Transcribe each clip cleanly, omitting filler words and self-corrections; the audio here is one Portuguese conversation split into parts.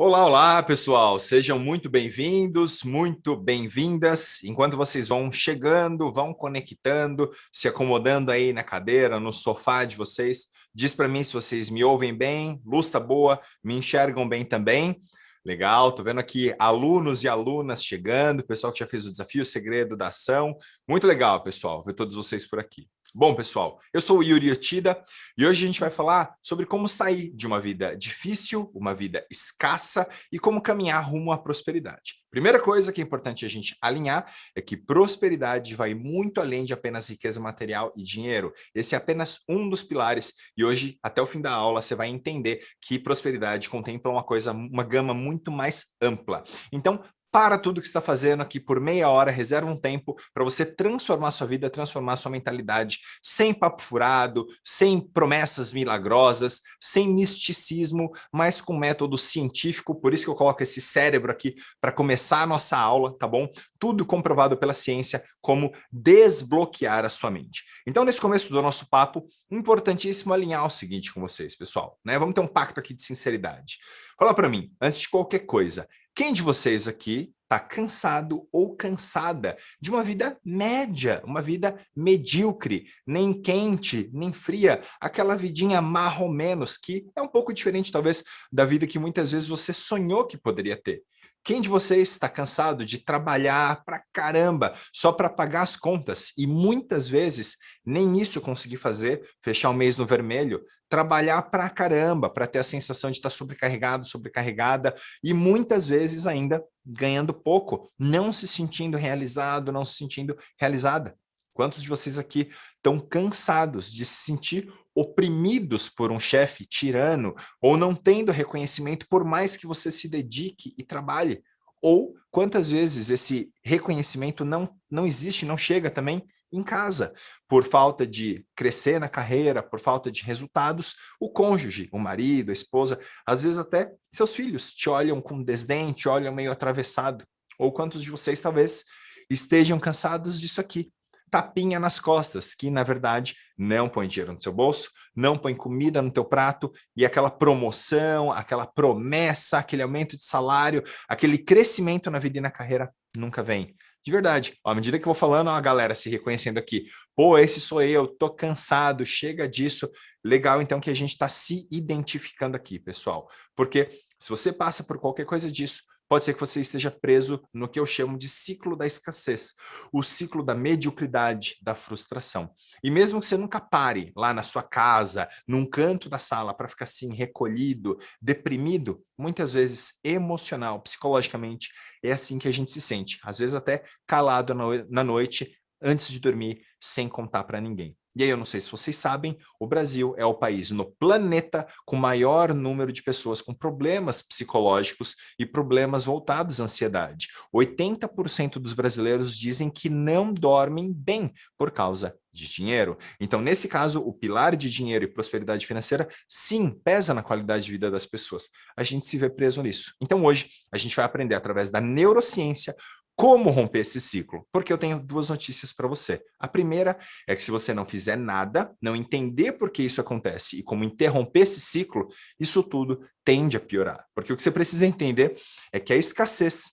Olá, olá, pessoal. Sejam muito bem-vindos, muito bem-vindas. Enquanto vocês vão chegando, vão conectando, se acomodando aí na cadeira, no sofá de vocês, diz para mim se vocês me ouvem bem, luz tá boa, me enxergam bem também. Legal, tô vendo aqui alunos e alunas chegando, pessoal que já fez o desafio, o segredo da ação. Muito legal, pessoal, ver todos vocês por aqui. Bom, pessoal, eu sou o Yuri Otida e hoje a gente vai falar sobre como sair de uma vida difícil, uma vida escassa e como caminhar rumo à prosperidade. Primeira coisa que é importante a gente alinhar é que prosperidade vai muito além de apenas riqueza material e dinheiro. Esse é apenas um dos pilares e hoje, até o fim da aula, você vai entender que prosperidade contempla uma gama muito mais ampla. Então, para tudo que você está fazendo aqui por meia hora, reserva um tempo para você transformar sua vida, transformar sua mentalidade, sem papo furado, sem promessas milagrosas, sem misticismo, mas com método científico. Por isso que eu coloco esse cérebro aqui para começar a nossa aula, tá bom? Tudo comprovado pela ciência, como desbloquear a sua mente. Então, nesse começo do nosso papo, importantíssimo alinhar o seguinte com vocês, pessoal, né? Vamos ter um pacto aqui de sinceridade. Fala para mim, antes de qualquer coisa, quem de vocês aqui está cansado ou cansada de uma vida média, uma vida medíocre, nem quente, nem fria, aquela vidinha marromenos que é um pouco diferente, talvez, da vida que muitas vezes você sonhou que poderia ter? Quem de vocês está cansado de trabalhar pra caramba só para pagar as contas e muitas vezes nem isso conseguir fazer, fechar o mês no vermelho, trabalhar pra caramba para ter a sensação de estar sobrecarregado, sobrecarregada e muitas vezes ainda ganhando pouco, não se sentindo realizado, não se sentindo realizada? Quantos de vocês aqui estão cansados de se sentir oprimidos por um chefe tirano ou não tendo reconhecimento por mais que você se dedique e trabalhe? Ou quantas vezes esse reconhecimento não existe, não chega também em casa, por falta de crescer na carreira, por falta de resultados, o cônjuge, o marido, a esposa, às vezes até seus filhos te olham com desdém, te olham meio atravessado. Ou quantos de vocês talvez estejam cansados disso aqui? Tapinha nas costas, que na verdade não põe dinheiro no seu bolso, não põe comida no teu prato, e aquela promoção, aquela promessa, aquele aumento de salário, aquele crescimento na vida e na carreira nunca vem. De verdade, ó, à medida que eu vou falando, ó, a galera se reconhecendo aqui, pô, esse sou eu, tô cansado, chega disso. Legal, então, que a gente está se identificando aqui, pessoal. Porque se você passa por qualquer coisa disso, pode ser que você esteja preso no que eu chamo de ciclo da escassez, o ciclo da mediocridade, da frustração. E mesmo que você nunca pare lá na sua casa, num canto da sala, para ficar assim, recolhido, deprimido, muitas vezes emocional, psicologicamente, é assim que a gente se sente. Às vezes até calado na noite, antes de dormir, sem contar para ninguém. E aí, eu não sei se vocês sabem, o Brasil é o país no planeta com maior número de pessoas com problemas psicológicos e problemas voltados à ansiedade. 80% dos brasileiros dizem que não dormem bem por causa de dinheiro. Então, nesse caso, o pilar de dinheiro e prosperidade financeira, sim, pesa na qualidade de vida das pessoas. A gente se vê preso nisso. Então, hoje, a gente vai aprender através da neurociência como romper esse ciclo, porque eu tenho duas notícias para você. A primeira é que se você não fizer nada, não entender por que isso acontece e como interromper esse ciclo, isso tudo tende a piorar. Porque o que você precisa entender é que a escassez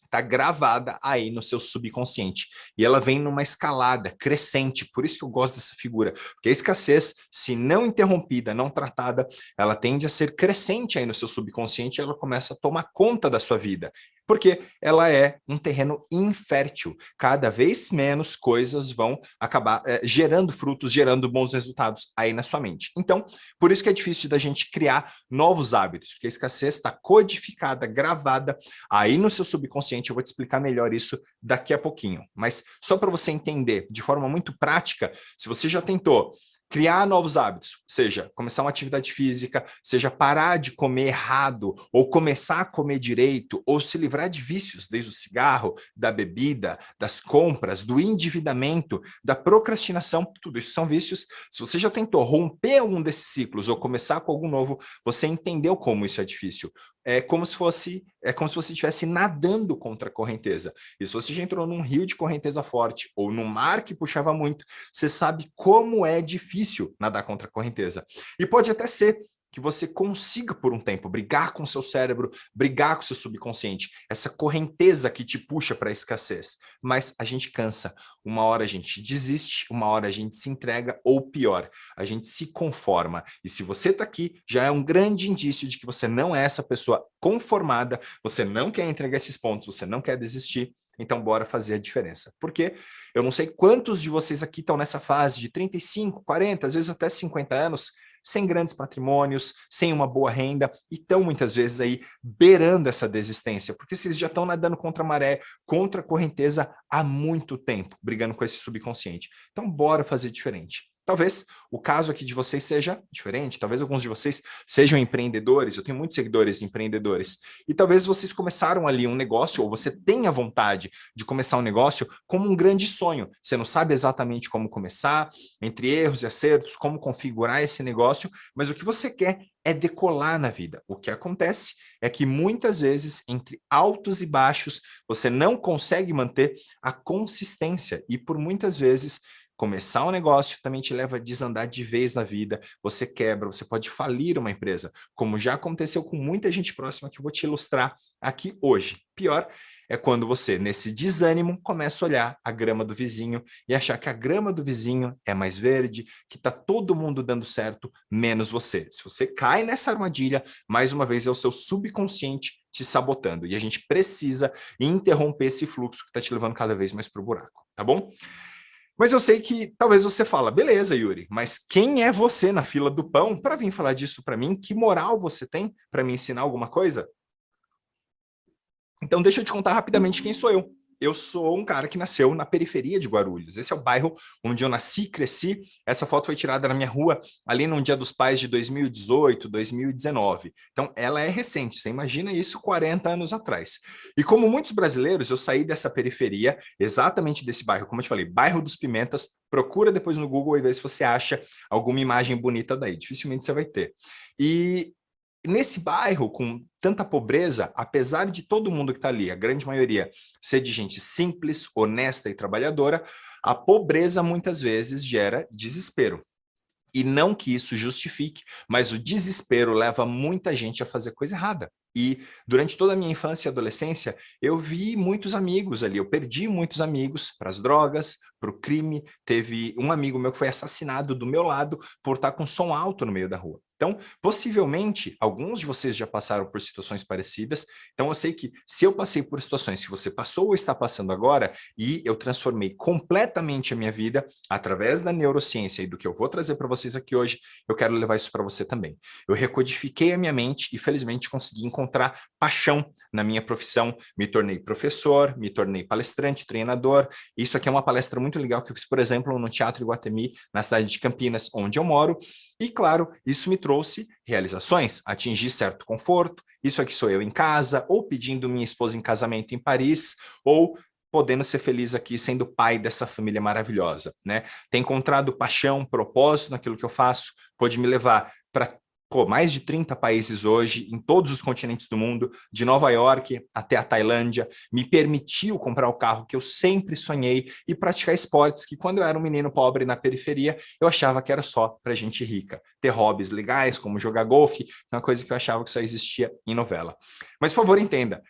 está gravada aí no seu subconsciente. E ela vem numa escalada crescente, por isso que eu gosto dessa figura. Porque a escassez, se não interrompida, não tratada, ela tende a ser crescente aí no seu subconsciente e ela começa a tomar conta da sua vida. Porque ela é um terreno infértil. Cada vez menos coisas vão acabar gerando frutos, gerando bons resultados aí na sua mente. Então, por isso que é difícil da gente criar novos hábitos, porque a escassez está codificada, gravada aí no seu subconsciente. Eu vou te explicar melhor isso daqui a pouquinho. Mas só para você entender de forma muito prática, se você já tentou criar novos hábitos, seja começar uma atividade física, seja parar de comer errado, ou começar a comer direito, ou se livrar de vícios, desde o cigarro, da bebida, das compras, do endividamento, da procrastinação, tudo isso são vícios. Se você já tentou romper algum desses ciclos ou começar com algum novo, você entendeu como isso é difícil. É como se você estivesse nadando contra a correnteza. E se você já entrou num rio de correnteza forte ou num mar que puxava muito, você sabe como é difícil nadar contra a correnteza. E pode até ser que você consiga por um tempo brigar com o seu cérebro, brigar com o seu subconsciente, essa correnteza que te puxa para a escassez. Mas a gente cansa, uma hora a gente desiste, uma hora a gente se entrega, ou pior, a gente se conforma. E se você está aqui, já é um grande indício de que você não é essa pessoa conformada, você não quer entregar esses pontos, você não quer desistir. Então, bora fazer a diferença. Porque eu não sei quantos de vocês aqui estão nessa fase de 35, 40, às vezes até 50 anos, sem grandes patrimônios, sem uma boa renda, e estão muitas vezes aí beirando essa desistência, porque vocês já estão nadando contra a maré, contra a correnteza há muito tempo, brigando com esse subconsciente. Então, bora fazer diferente. Talvez o caso aqui de vocês seja diferente, talvez alguns de vocês sejam empreendedores, eu tenho muitos seguidores empreendedores, e talvez vocês começaram ali um negócio, ou você tenha vontade de começar um negócio como um grande sonho. Você não sabe exatamente como começar, entre erros e acertos, como configurar esse negócio, mas o que você quer é decolar na vida. O que acontece é que muitas vezes, entre altos e baixos, você não consegue manter a consistência, e por muitas vezes começar um negócio também te leva a desandar de vez na vida, você quebra, você pode falir uma empresa, como já aconteceu com muita gente próxima que eu vou te ilustrar aqui hoje. Pior é quando você, nesse desânimo, começa a olhar a grama do vizinho e achar que a grama do vizinho é mais verde, que está todo mundo dando certo, menos você. Se você cai nessa armadilha, mais uma vez é o seu subconsciente te sabotando. E a gente precisa interromper esse fluxo que está te levando cada vez mais para o buraco, tá bom? Mas eu sei que talvez você fala, beleza, Yuri, mas quem é você na fila do pão para vir falar disso para mim? Que moral você tem para me ensinar alguma coisa? Então, deixa eu te contar rapidamente quem sou eu. Eu sou um cara que nasceu na periferia de Guarulhos. Esse é o bairro onde eu nasci, cresci. Essa foto foi tirada na minha rua, ali no Dia dos Pais de 2018, 2019. Então, ela é recente. Você imagina isso 40 anos atrás. E como muitos brasileiros, eu saí dessa periferia, exatamente desse bairro, como eu te falei, bairro dos Pimentas. Procura depois no Google e vê se você acha alguma imagem bonita daí. Dificilmente você vai ter. E nesse bairro, com tanta pobreza, apesar de todo mundo que está ali, a grande maioria, ser de gente simples, honesta e trabalhadora, a pobreza muitas vezes gera desespero. E não que isso justifique, mas o desespero leva muita gente a fazer coisa errada. E durante toda a minha infância e adolescência, eu vi muitos amigos ali, eu perdi muitos amigos para as drogas, para o crime. Teve um amigo meu que foi assassinado do meu lado por estar com som alto no meio da rua. Então, possivelmente, alguns de vocês já passaram por situações parecidas. Então, eu sei que se eu passei por situações que você passou ou está passando agora, e eu transformei completamente a minha vida através da neurociência e do que eu vou trazer para vocês aqui hoje, eu quero levar isso para você também. Eu recodifiquei a minha mente e, felizmente, consegui encontrar paixão na minha profissão. Me tornei professor, me tornei palestrante, treinador. Isso aqui é uma palestra muito legal que eu fiz, por exemplo, no Teatro Iguatemi, na cidade de Campinas, onde eu moro. E, claro, isso me trouxe realizações, atingir certo conforto. Isso aqui sou eu em casa, ou pedindo minha esposa em casamento em Paris, ou podendo ser feliz aqui sendo pai dessa família maravilhosa, né? Ter encontrado paixão, propósito naquilo que eu faço, pode me levar para mais de 30 países hoje, em todos os continentes do mundo, de Nova York até a Tailândia, me permitiu comprar o carro que eu sempre sonhei e praticar esportes que, quando eu era um menino pobre na periferia, eu achava que era só para gente rica. Ter hobbies legais, como jogar golfe, uma coisa que eu achava que só existia em novela. Mas, por favor, entenda,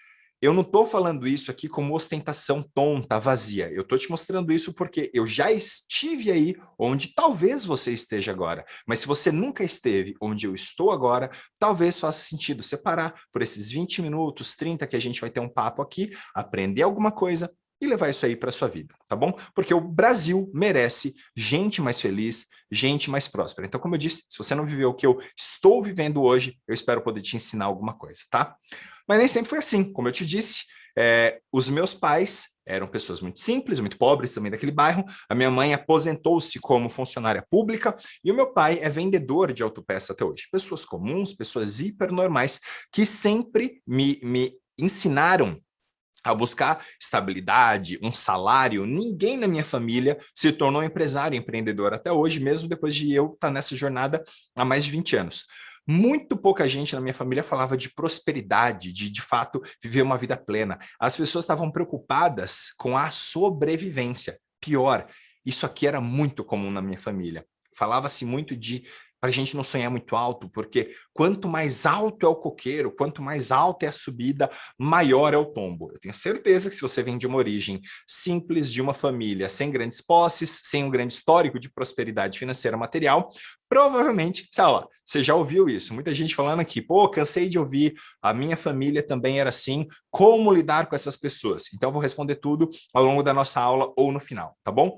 eu não estou falando isso aqui como ostentação tonta, vazia. Eu estou te mostrando isso porque eu já estive aí onde talvez você esteja agora. Mas se você nunca esteve onde eu estou agora, talvez faça sentido separar por esses 20 minutos, 30 que a gente vai ter um papo aqui, aprender alguma coisa e levar isso aí para a sua vida, tá bom? Porque o Brasil merece gente mais feliz, gente mais próspera. Então, como eu disse, se você não viveu o que eu estou vivendo hoje, eu espero poder te ensinar alguma coisa, tá? Mas nem sempre foi assim, como eu te disse, os meus pais eram pessoas muito simples, muito pobres também daquele bairro. A minha mãe aposentou-se como funcionária pública e o meu pai é vendedor de autopeça até hoje. Pessoas comuns, pessoas hipernormais que sempre me ensinaram a buscar estabilidade, um salário. Ninguém na minha família se tornou empresário, empreendedor até hoje, mesmo depois de eu estar nessa jornada há mais de 20 anos. Muito pouca gente na minha família falava de prosperidade, de fato viver uma vida plena. As pessoas estavam preocupadas com a sobrevivência. Pior, isso aqui era muito comum na minha família. Falava-se muito de para a gente não sonhar muito alto, porque quanto mais alto é o coqueiro, quanto mais alta é a subida, maior é o tombo. Eu tenho certeza que se você vem de uma origem simples, de uma família sem grandes posses, sem um grande histórico de prosperidade financeira material, provavelmente, sei lá, você já ouviu isso. Muita gente falando aqui, pô, cansei de ouvir, a minha família também era assim, como lidar com essas pessoas? Então, eu vou responder tudo ao longo da nossa aula ou no final, tá bom?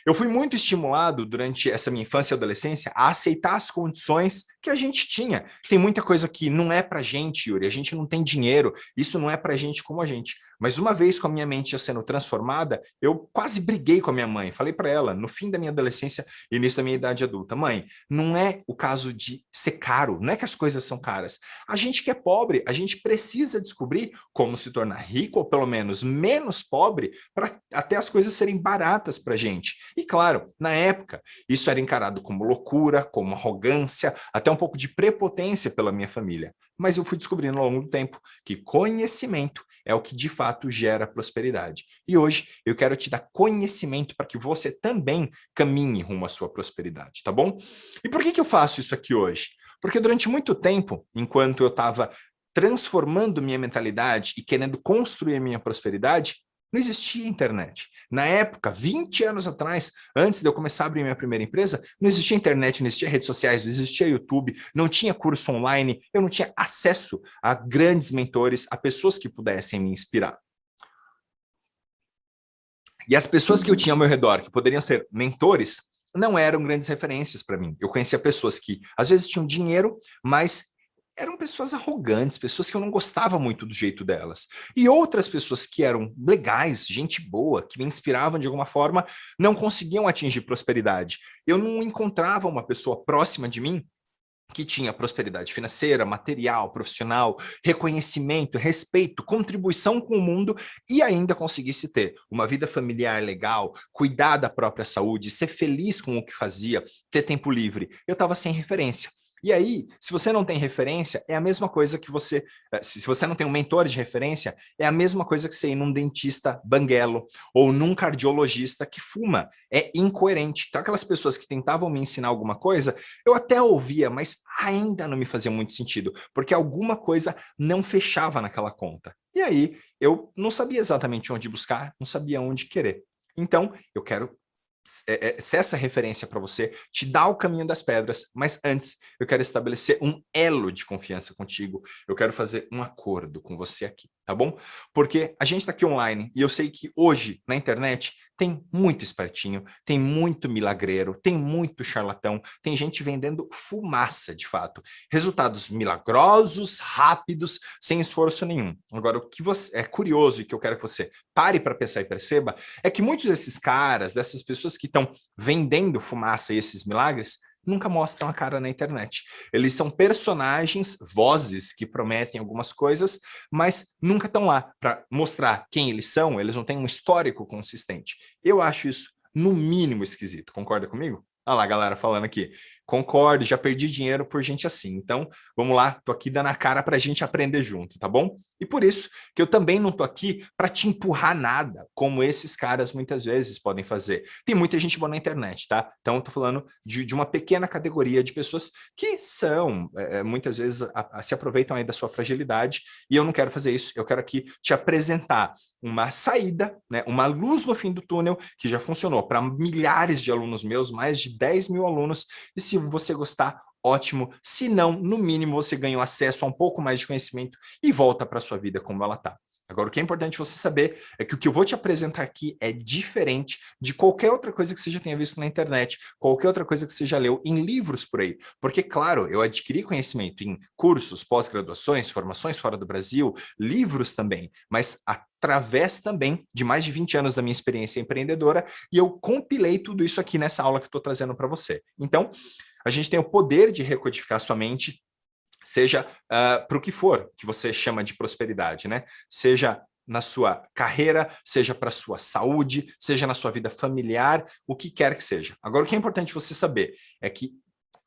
Eu fui muito estimulado durante essa minha infância e adolescência a aceitar as condições que a gente tinha. Tem muita coisa que não é pra gente, Yuri, a gente não tem dinheiro, isso não é pra gente como a gente. Mas uma vez com a minha mente sendo transformada, eu quase briguei com a minha mãe. Falei para ela, no fim da minha adolescência e início da minha idade adulta, mãe, não é o caso de ser caro, não é que as coisas são caras. A gente que é pobre, a gente precisa descobrir como se tornar rico, ou pelo menos menos pobre, para até as coisas serem baratas para a gente. E claro, na época, isso era encarado como loucura, como arrogância, até um pouco de prepotência pela minha família. Mas eu fui descobrindo ao longo do tempo que conhecimento é o que de fato gera prosperidade. E hoje eu quero te dar conhecimento para que você também caminhe rumo à sua prosperidade, tá bom? E por que eu faço isso aqui hoje? Porque durante muito tempo, enquanto eu estava transformando minha mentalidade e querendo construir a minha prosperidade, não existia internet. Na época, 20 anos atrás, antes de eu começar a abrir minha primeira empresa, não existia internet, não existia redes sociais, não existia YouTube, não tinha curso online, eu não tinha acesso a grandes mentores, a pessoas que pudessem me inspirar. E as pessoas que eu tinha ao meu redor, que poderiam ser mentores, não eram grandes referências para mim. Eu conhecia pessoas que, às vezes, tinham dinheiro, mas eram pessoas arrogantes, pessoas que eu não gostava muito do jeito delas. E outras pessoas que eram legais, gente boa, que me inspiravam de alguma forma, não conseguiam atingir prosperidade. Eu não encontrava uma pessoa próxima de mim que tinha prosperidade financeira, material, profissional, reconhecimento, respeito, contribuição com o mundo e ainda conseguisse ter uma vida familiar legal, cuidar da própria saúde, ser feliz com o que fazia, ter tempo livre. Eu estava sem referência. E aí, se você não tem referência, é a mesma coisa que você... Se você não tem um mentor de referência, é a mesma coisa que você ir num dentista banguelo ou num cardiologista que fuma. É incoerente. Então, aquelas pessoas que tentavam me ensinar alguma coisa, eu até ouvia, mas ainda não me fazia muito sentido, porque alguma coisa não fechava naquela conta. E aí, eu não sabia exatamente onde buscar, não sabia onde querer. Então, eu quero ser essa referência para você, te dar o caminho das pedras, mas antes eu quero estabelecer um elo de confiança contigo, eu quero fazer um acordo com você aqui, tá bom? Porque a gente está aqui online e eu sei que hoje na internet tem muito espertinho, tem muito milagreiro, tem muito charlatão, tem gente vendendo fumaça de fato. Resultados milagrosos, rápidos, sem esforço nenhum. Agora, o que você é curioso e que eu quero que você pare para pensar e perceba é que muitos desses caras, dessas pessoas que estão vendendo fumaça e esses milagres, nunca mostram a cara na internet. Eles são personagens, vozes que prometem algumas coisas, mas nunca estão lá para mostrar quem eles são, eles não têm um histórico consistente. Eu acho isso, no mínimo, esquisito. Concorda comigo? Olha lá, galera, falando aqui. Concordo, já perdi dinheiro por gente assim. Então, vamos lá, tô aqui dando a cara para a gente aprender junto, tá bom? E por isso que eu também não tô aqui para te empurrar nada, como esses caras muitas vezes podem fazer. Tem muita gente boa na internet, tá? Então, eu tô falando de uma pequena categoria de pessoas que são, muitas vezes, se aproveitam aí da sua fragilidade, e eu não quero fazer isso. Eu quero aqui te apresentar uma saída, né, uma luz no fim do túnel, que já funcionou para milhares de alunos meus, mais de 10 mil alunos, e se você gostar, ótimo. Se não, no mínimo, você ganha acesso a um pouco mais de conhecimento e volta para a sua vida como ela está. Agora, o que é importante você saber é que o que eu vou te apresentar aqui é diferente de qualquer outra coisa que você já tenha visto na internet, qualquer outra coisa que você já leu em livros por aí. Porque, claro, eu adquiri conhecimento em cursos, pós-graduações, formações fora do Brasil, livros também, mas através também de mais de 20 anos da minha experiência empreendedora, e eu compilei tudo isso aqui nessa aula que eu estou trazendo para você. Então, a gente tem o poder de recodificar sua mente, seja para o que for que você chama de prosperidade, né? Seja na sua carreira, seja para a sua saúde, seja na sua vida familiar, o que quer que seja. Agora, o que é importante você saber é que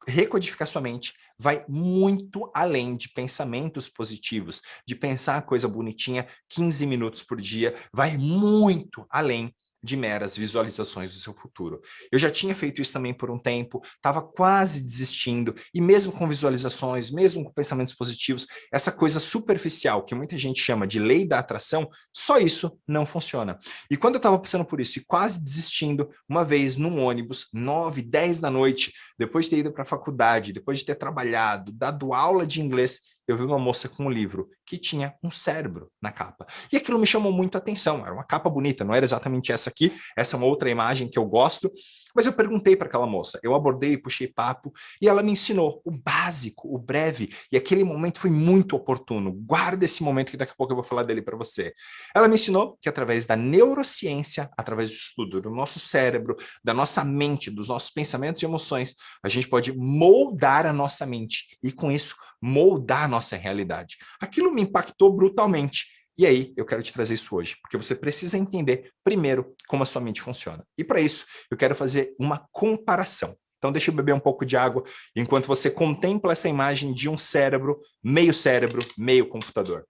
recodificar sua mente vai muito além de pensamentos positivos, de pensar coisa bonitinha 15 minutos por dia, vai muito além de meras visualizações do seu futuro. Eu já tinha feito isso também por um tempo, estava quase desistindo, e mesmo com visualizações, mesmo com pensamentos positivos, essa coisa superficial que muita gente chama de lei da atração, só isso não funciona. E quando eu estava passando por isso e quase desistindo, uma vez num ônibus, 9, 10 da noite, depois de ter ido para a faculdade, depois de ter trabalhado, dado aula de inglês, eu vi uma moça com um livro que tinha um cérebro na capa. E aquilo me chamou muito a atenção, era uma capa bonita, não era exatamente essa aqui, essa é uma outra imagem que eu gosto, mas eu perguntei para aquela moça, eu abordei, puxei papo, e ela me ensinou o básico, o breve, e aquele momento foi muito oportuno. Guarda esse momento que daqui a pouco eu vou falar dele para você. Ela me ensinou que através da neurociência, através do estudo do nosso cérebro, da nossa mente, dos nossos pensamentos e emoções, a gente pode moldar a nossa mente, e com isso, moldar a nossa realidade. Aquilo me impactou brutalmente. E aí, eu quero te trazer isso hoje, porque você precisa entender, primeiro, como a sua mente funciona. E para isso, eu quero fazer uma comparação. Então, deixa eu beber um pouco de água, enquanto você contempla essa imagem de um cérebro, meio computador.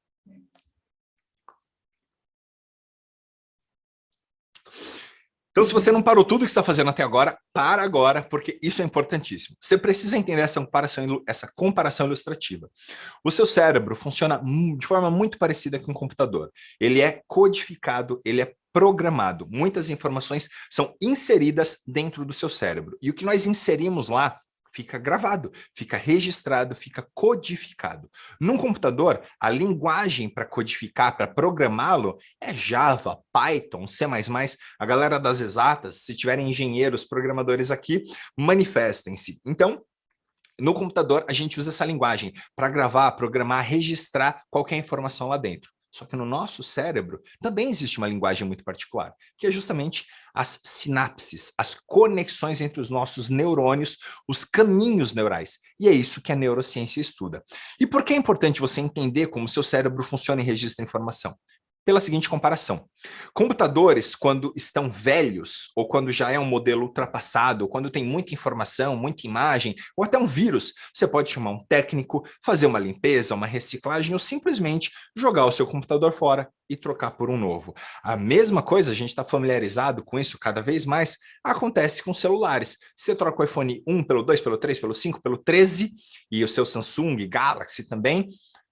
Então, se você não parou tudo que está fazendo até agora, para agora, porque isso é importantíssimo. Você precisa entender essa comparação ilustrativa. O seu cérebro funciona de forma muito parecida com um computador. Ele é codificado, ele é programado. Muitas informações são inseridas dentro do seu cérebro. E o que nós inserimos lá fica gravado, fica registrado, fica codificado. Num computador, a linguagem para codificar, para programá-lo, é Java, Python, C++. A galera das exatas, se tiverem engenheiros, programadores aqui, manifestem-se. Então, no computador, a gente usa essa linguagem para gravar, programar, registrar qualquer informação lá dentro. Só que no nosso cérebro também existe uma linguagem muito particular, que é justamente as sinapses, as conexões entre os nossos neurônios, os caminhos neurais. E é isso que a neurociência estuda. E por que é importante você entender como o seu cérebro funciona e registra informação? Pela seguinte comparação. Computadores, quando estão velhos, ou quando já é um modelo ultrapassado, ou quando tem muita informação, muita imagem, ou até um vírus, você pode chamar um técnico, fazer uma limpeza, uma reciclagem, ou simplesmente jogar o seu computador fora e trocar por um novo. A mesma coisa, a gente está familiarizado com isso cada vez mais, acontece com celulares. Você troca o iPhone 1 pelo 2, pelo 3, pelo 5, pelo 13, e o seu Samsung, Galaxy também,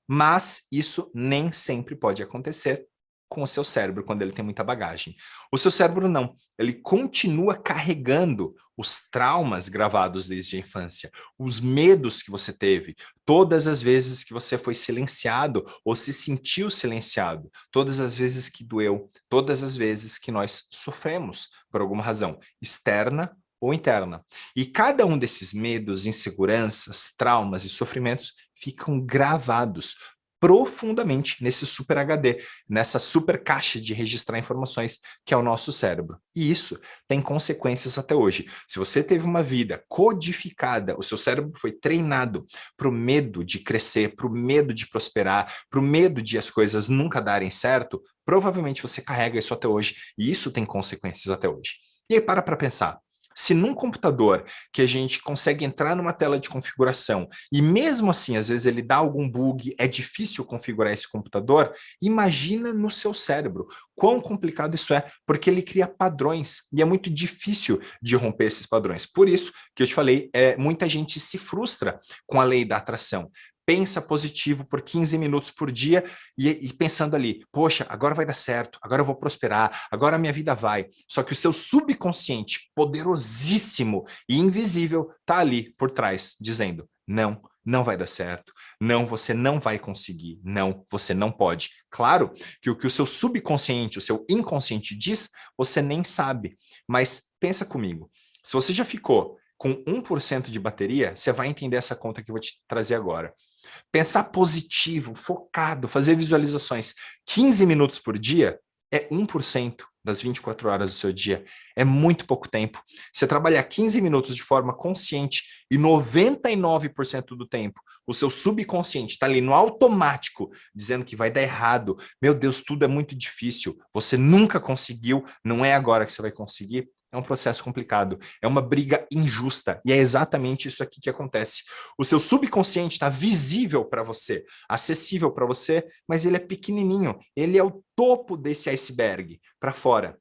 mas isso nem sempre pode acontecer com o seu cérebro quando ele tem muita bagagem. O seu cérebro não, ele continua carregando os traumas gravados desde a infância, os medos que você teve, todas as vezes que você foi silenciado ou se sentiu silenciado, todas as vezes que doeu, todas as vezes que nós sofremos por alguma razão, externa ou interna. E cada um desses medos, inseguranças, traumas e sofrimentos ficam gravados profundamente nesse super HD, nessa super caixa de registrar informações que é o nosso cérebro. E isso tem consequências até hoje. Se você teve uma vida codificada, o seu cérebro foi treinado para o medo de crescer, para o medo de prosperar, para o medo de as coisas nunca darem certo, provavelmente você carrega isso até hoje, e isso tem consequências até hoje. E aí para pensar. Se num computador que a gente consegue entrar numa tela de configuração e mesmo assim, às vezes ele dá algum bug, é difícil configurar esse computador, imagina no seu cérebro quão complicado isso é, porque ele cria padrões e é muito difícil de romper esses padrões. Por isso que eu te falei, muita gente se frustra com a lei da atração. Pensa positivo por 15 minutos por dia e pensando ali, poxa, agora vai dar certo, agora eu vou prosperar, agora a minha vida vai. Só que o seu subconsciente, poderosíssimo e invisível, está ali por trás, dizendo, não, não vai dar certo, não, você não vai conseguir, não, você não pode. Claro que o seu subconsciente, o seu inconsciente diz, você nem sabe, mas pensa comigo, se você já ficou com 1% de bateria, você vai entender essa conta que eu vou te trazer agora. Pensar positivo, focado, fazer visualizações 15 minutos por dia é 1% das 24 horas do seu dia. É muito pouco tempo. Você trabalhar 15 minutos de forma consciente e 99% do tempo o seu subconsciente está ali no automático, dizendo que vai dar errado. Meu Deus, tudo é muito difícil. Você nunca conseguiu, não é agora que você vai conseguir. É um processo complicado, é uma briga injusta, e é exatamente isso aqui que acontece. O seu subconsciente está visível para você, acessível para você, mas ele é pequenininho, ele é o topo desse iceberg, para fora.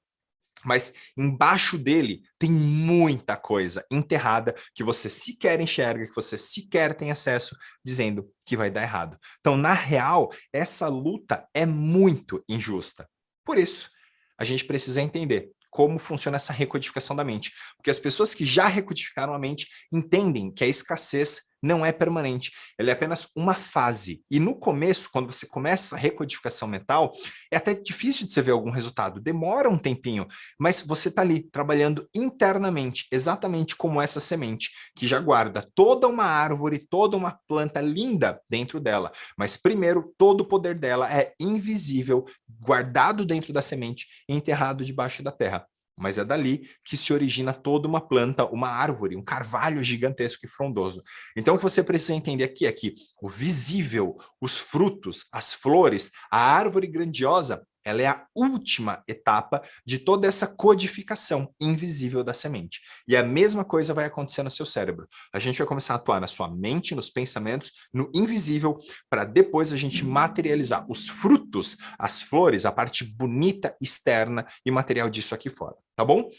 Mas embaixo dele tem muita coisa enterrada que você sequer enxerga, que você sequer tem acesso, dizendo que vai dar errado. Então, na real, essa luta é muito injusta. Por isso, a gente precisa entender como funciona essa recodificação da mente. Porque as pessoas que já recodificaram a mente entendem que a escassez não é permanente, ela é apenas uma fase. E no começo, quando você começa a recodificação mental, é até difícil de você ver algum resultado, demora um tempinho, mas você está ali trabalhando internamente, exatamente como essa semente, que já guarda toda uma árvore, toda uma planta linda dentro dela. Mas primeiro, todo o poder dela é invisível, guardado dentro da semente e enterrado debaixo da terra. Mas é dali que se origina toda uma planta, uma árvore, um carvalho gigantesco e frondoso. Então, o que você precisa entender aqui é que o visível, os frutos, as flores, a árvore grandiosa, ela é a última etapa de toda essa codificação invisível da semente. E a mesma coisa vai acontecer no seu cérebro. A gente vai começar a atuar na sua mente, nos pensamentos, no invisível, para depois a gente materializar os frutos, as flores, a parte bonita externa e material disso aqui fora, tá bom?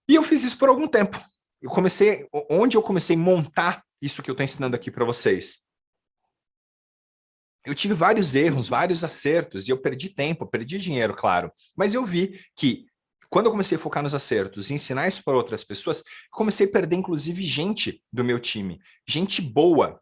E eu fiz isso por algum tempo. Onde eu comecei a montar isso que eu estou ensinando aqui para vocês? Eu tive vários erros, vários acertos, e eu perdi tempo, perdi dinheiro, claro. Mas eu vi que, quando eu comecei a focar nos acertos e ensinar isso para outras pessoas, comecei a perder, inclusive, gente do meu time. Gente boa,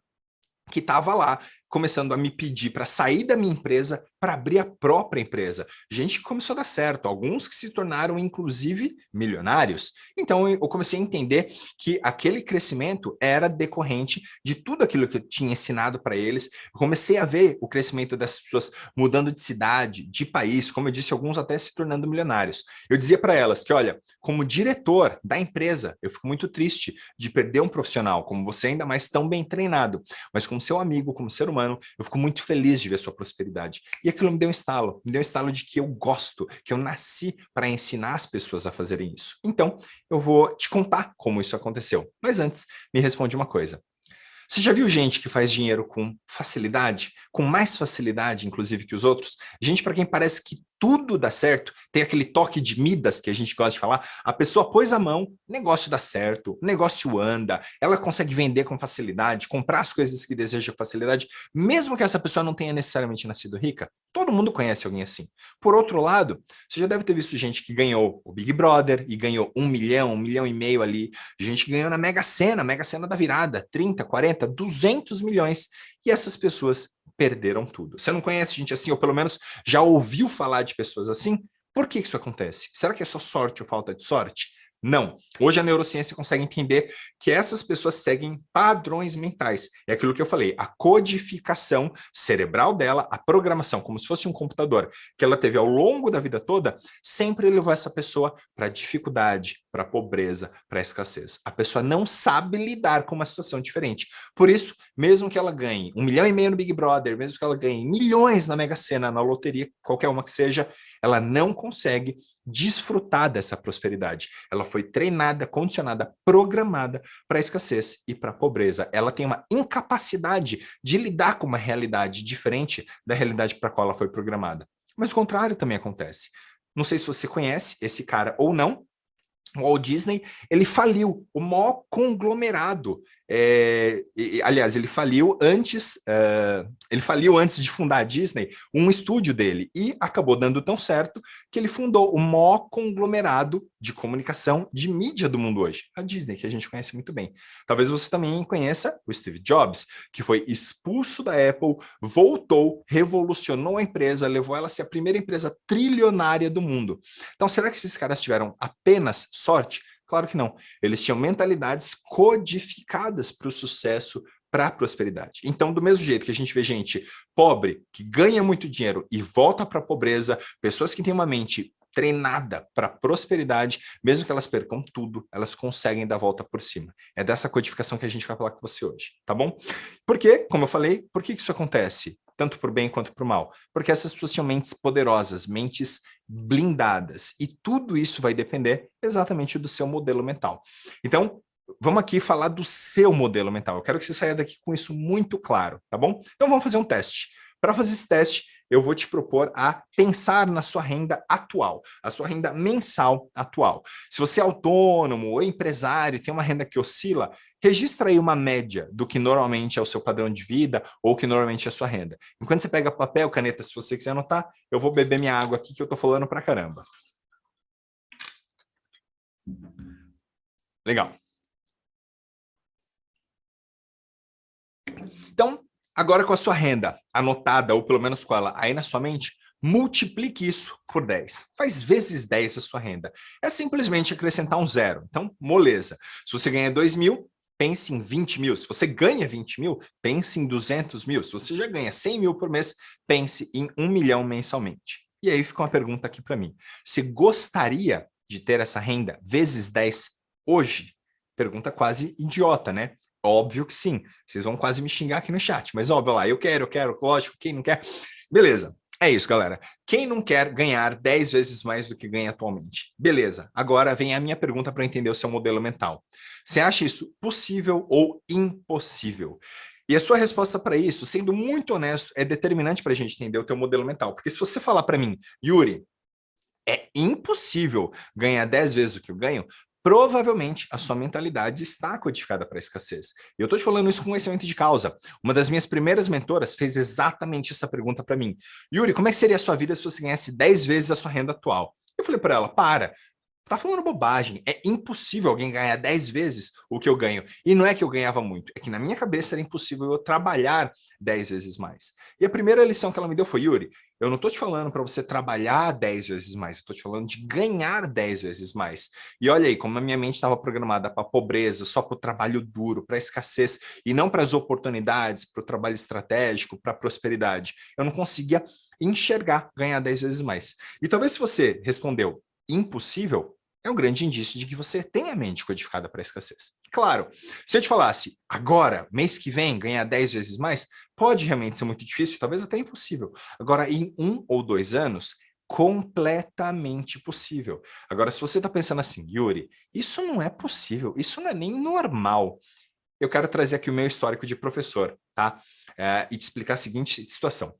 que estava lá, começando a me pedir para sair da minha empresa para abrir a própria empresa. Gente que começou a dar certo, alguns que se tornaram, inclusive, milionários. Então, eu comecei a entender que aquele crescimento era decorrente de tudo aquilo que eu tinha ensinado para eles. Eu comecei a ver o crescimento dessas pessoas mudando de cidade, de país, como eu disse, alguns até se tornando milionários. Eu dizia para elas que, olha, como diretor da empresa, eu fico muito triste de perder um profissional como você, ainda mais tão bem treinado, mas como seu amigo, como ser humano, eu fico muito feliz de ver sua prosperidade. E aquilo me deu um estalo de que eu gosto, que eu nasci para ensinar as pessoas a fazerem isso. Então, eu vou te contar como isso aconteceu. Mas antes, me responde uma coisa. Você já viu gente que faz dinheiro com facilidade, com mais facilidade, inclusive, que os outros? Gente para quem parece que tudo dá certo, tem aquele toque de Midas que a gente gosta de falar, a pessoa pôs a mão, negócio dá certo, negócio anda, ela consegue vender com facilidade, comprar as coisas que deseja com facilidade, mesmo que essa pessoa não tenha necessariamente nascido rica. Todo mundo conhece alguém assim. Por outro lado, você já deve ter visto gente que ganhou o Big Brother e ganhou 1 milhão, 1,5 milhão ali, gente que ganhou na Mega Sena da virada, 30, 40, 200 milhões, e essas pessoas perderam tudo. Você não conhece gente assim, ou pelo menos já ouviu falar de pessoas assim? Por que isso acontece? Será que é só sorte ou falta de sorte? Não. Hoje a neurociência consegue entender que essas pessoas seguem padrões mentais. É aquilo que eu falei, a codificação cerebral dela, a programação, como se fosse um computador, que ela teve ao longo da vida toda, sempre levou essa pessoa para dificuldade, para pobreza, para escassez. A pessoa não sabe lidar com uma situação diferente. Por isso, mesmo que ela ganhe 1,5 milhão no Big Brother, mesmo que ela ganhe milhões na Mega Sena, na loteria, qualquer uma que seja, ela não consegue desfrutar dessa prosperidade. Ela foi treinada, condicionada, programada para a escassez e para a pobreza. Ela tem uma incapacidade de lidar com uma realidade diferente da realidade para a qual ela foi programada. Mas o contrário também acontece. Não sei se você conhece esse cara ou não. O Walt Disney, ele faliu, o maior conglomerado. Aliás, ele faliu antes de fundar a Disney, um estúdio dele, e acabou dando tão certo que ele fundou o maior conglomerado de comunicação, de mídia do mundo hoje, a Disney, que a gente conhece muito bem. Talvez você também conheça o Steve Jobs, que foi expulso da Apple, voltou, revolucionou a empresa, levou ela a ser a primeira empresa trilionária do mundo. Então, será que esses caras tiveram apenas sorte? Claro que não. Eles tinham mentalidades codificadas para o sucesso, para a prosperidade. Então, do mesmo jeito que a gente vê gente pobre, que ganha muito dinheiro e volta para a pobreza, pessoas que têm uma mente treinada para prosperidade, mesmo que elas percam tudo, elas conseguem dar a volta por cima. É dessa codificação que a gente vai falar com você hoje, tá bom? Porque, como eu falei, por que isso acontece? Tanto para o bem quanto para o mal. Porque essas pessoas tinham mentes poderosas, mentes blindadas. E tudo isso vai depender exatamente do seu modelo mental. Então, vamos aqui falar do seu modelo mental. Eu quero que você saia daqui com isso muito claro, tá bom? Então, vamos fazer um teste. Para fazer esse teste, eu vou te propor a pensar na sua renda atual, a sua renda mensal atual. Se você é autônomo ou empresário, tem uma renda que oscila, registra aí uma média do que normalmente é o seu padrão de vida ou que normalmente é a sua renda. Enquanto você pega papel, caneta, se você quiser anotar, eu vou beber minha água aqui que eu tô falando pra caramba. Legal. Então, agora com a sua renda anotada, ou pelo menos com ela aí na sua mente, multiplique isso por 10. Faz vezes 10 a sua renda. É simplesmente acrescentar um zero. Então, moleza. Se você ganha 2 mil, pense em 20 mil. Se você ganha 20 mil, pense em 200 mil. Se você já ganha 100 mil por mês, pense em 1 milhão mensalmente. E aí fica uma pergunta aqui para mim. Você gostaria de ter essa renda vezes 10 hoje? Pergunta quase idiota, né? Óbvio que sim. Vocês vão quase me xingar aqui no chat, mas óbvio lá, eu quero, lógico, quem não quer? Beleza. É isso, galera. Quem não quer ganhar 10 vezes mais do que ganha atualmente? Beleza. Agora vem a minha pergunta para entender o seu modelo mental. Você acha isso possível ou impossível? E a sua resposta para isso, sendo muito honesto, é determinante para a gente entender o teu modelo mental. Porque se você falar para mim, Yuri, é impossível ganhar 10 vezes o que eu ganho, provavelmente a sua mentalidade está codificada para a escassez. E eu estou te falando isso com conhecimento de causa. Uma das minhas primeiras mentoras fez exatamente essa pergunta para mim. Yuri, como é que seria a sua vida se você ganhasse 10 vezes a sua renda atual? Eu falei para ela, tá falando bobagem, é impossível alguém ganhar 10 vezes o que eu ganho. E não é que eu ganhava muito, é que na minha cabeça era impossível eu trabalhar 10 vezes mais. E a primeira lição que ela me deu foi, Yuri, eu não estou te falando para você trabalhar 10 vezes mais, eu estou te falando de ganhar 10 vezes mais. E olha aí, como a minha mente estava programada para a pobreza, só para o trabalho duro, para a escassez, e não para as oportunidades, para o trabalho estratégico, para a prosperidade. Eu não conseguia enxergar ganhar 10 vezes mais. E talvez se você respondeu impossível, é um grande indício de que você tem a mente codificada para a escassez. Claro, se eu te falasse agora, mês que vem, ganhar 10 vezes mais, pode realmente ser muito difícil, talvez até impossível. Agora, em 1 ou 2 anos, completamente possível. Agora, se você está pensando assim, Yuri, isso não é possível, isso não é nem normal. Eu quero trazer aqui o meu histórico de professor, tá? E te explicar a seguinte situação.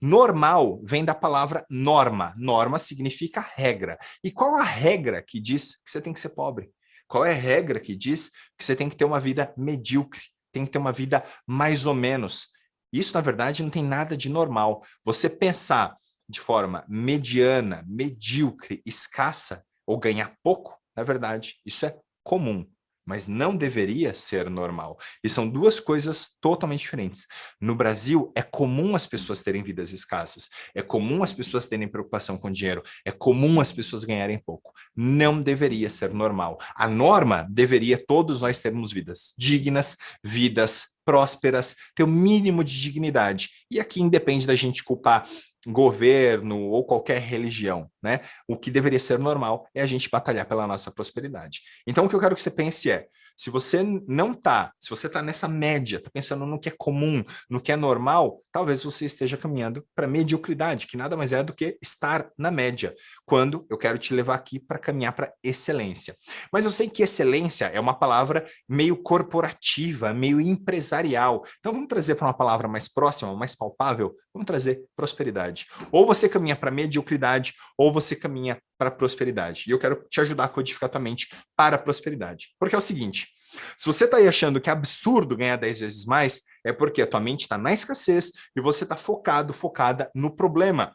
Normal vem da palavra norma. Norma significa regra. E qual a regra que diz que você tem que ser pobre? Qual é a regra que diz que você tem que ter uma vida medíocre? Tem que ter uma vida mais ou menos. Isso, na verdade, não tem nada de normal. Você pensar de forma mediana, medíocre, escassa ou ganhar pouco, na verdade, isso é comum, mas não deveria ser normal. E são duas coisas totalmente diferentes. No Brasil, é comum as pessoas terem vidas escassas, é comum as pessoas terem preocupação com dinheiro, é comum as pessoas ganharem pouco. Não deveria ser normal. A norma deveria todos nós termos vidas dignas, vidas prósperas, ter o mínimo de dignidade. E aqui independe da gente culpar governo ou qualquer religião, né? O que deveria ser normal é a gente batalhar pela nossa prosperidade. Então, o que eu quero que você pense é, se você não tá, se você está nessa média, está pensando no que é comum, no que é normal, talvez você esteja caminhando para mediocridade, que nada mais é do que estar na média, quando eu quero te levar aqui para caminhar para excelência. Mas eu sei que excelência é uma palavra meio corporativa, meio empresarial. Então vamos trazer para uma palavra mais próxima, mais palpável, vamos trazer prosperidade. Ou você caminha para mediocridade, ou você caminha para prosperidade. E eu quero te ajudar a codificar tua mente para a prosperidade. Porque é o seguinte, se você está aí achando que é absurdo ganhar 10 vezes mais, é porque a tua mente está na escassez e você está focada no problema.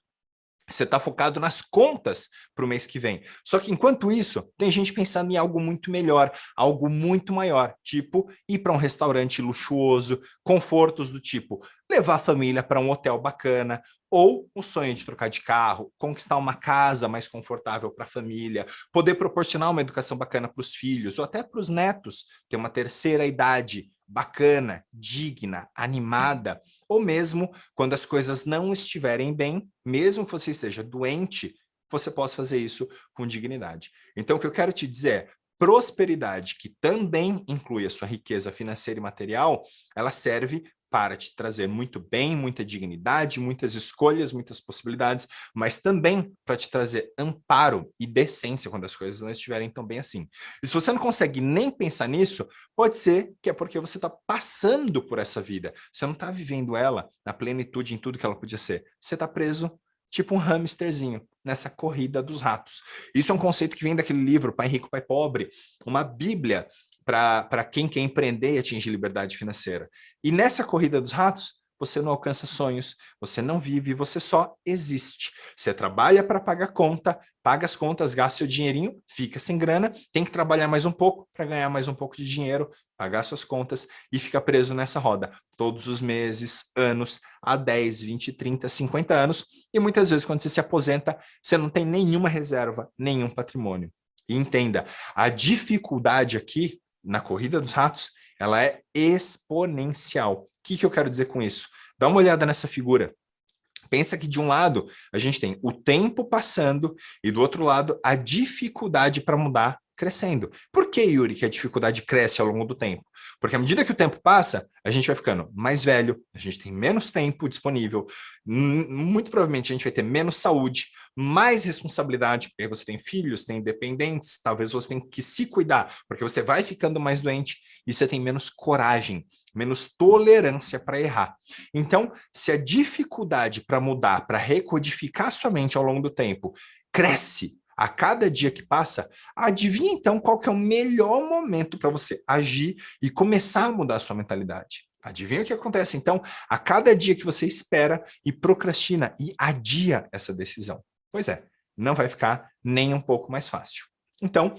Você está focado nas contas para o mês que vem. Só que enquanto isso, tem gente pensando em algo muito melhor, algo muito maior, tipo ir para um restaurante luxuoso, confortos do tipo levar a família para um hotel bacana, ou o sonho de trocar de carro, conquistar uma casa mais confortável para a família, poder proporcionar uma educação bacana para os filhos, ou até para os netos, ter uma terceira idade bacana, digna, animada, ou mesmo quando as coisas não estiverem bem, mesmo que você esteja doente, você possa fazer isso com dignidade. Então, o que eu quero te dizer é, prosperidade, que também inclui a sua riqueza financeira e material, ela serve para te trazer muito bem, muita dignidade, muitas escolhas, muitas possibilidades, mas também para te trazer amparo e decência quando as coisas não estiverem tão bem assim. E se você não consegue nem pensar nisso, pode ser que é porque você está passando por essa vida. Você não está vivendo ela na plenitude em tudo que ela podia ser. Você está preso tipo um hamsterzinho nessa corrida dos ratos. Isso é um conceito que vem daquele livro Pai Rico, Pai Pobre, uma bíblia para quem quer empreender e atingir liberdade financeira. E nessa corrida dos ratos, você não alcança sonhos, você não vive, você só existe. Você trabalha para pagar conta, paga as contas, gasta seu dinheirinho, fica sem grana, tem que trabalhar mais um pouco para ganhar mais um pouco de dinheiro, pagar suas contas e fica preso nessa roda todos os meses, anos, há 10, 20, 30, 50 anos, e muitas vezes quando você se aposenta, você não tem nenhuma reserva, nenhum patrimônio. E entenda, a dificuldade aqui na corrida dos ratos, ela é exponencial. O que eu quero dizer com isso? Dá uma olhada nessa figura. Pensa que de um lado a gente tem o tempo passando e do outro lado a dificuldade para mudar crescendo. Por que, Yuri, que a dificuldade cresce ao longo do tempo? Porque à medida que o tempo passa, a gente vai ficando mais velho, a gente tem menos tempo disponível, muito provavelmente a gente vai ter menos saúde, mais responsabilidade, porque você tem filhos, tem dependentes, talvez você tenha que se cuidar, porque você vai ficando mais doente e você tem menos coragem, menos tolerância para errar. Então, se a dificuldade para mudar, para recodificar sua mente ao longo do tempo, cresce a cada dia que passa, adivinha então qual que é o melhor momento para você agir e começar a mudar a sua mentalidade. Adivinha o que acontece então a cada dia que você espera e procrastina e adia essa decisão? Pois é, não vai ficar nem um pouco mais fácil. Então,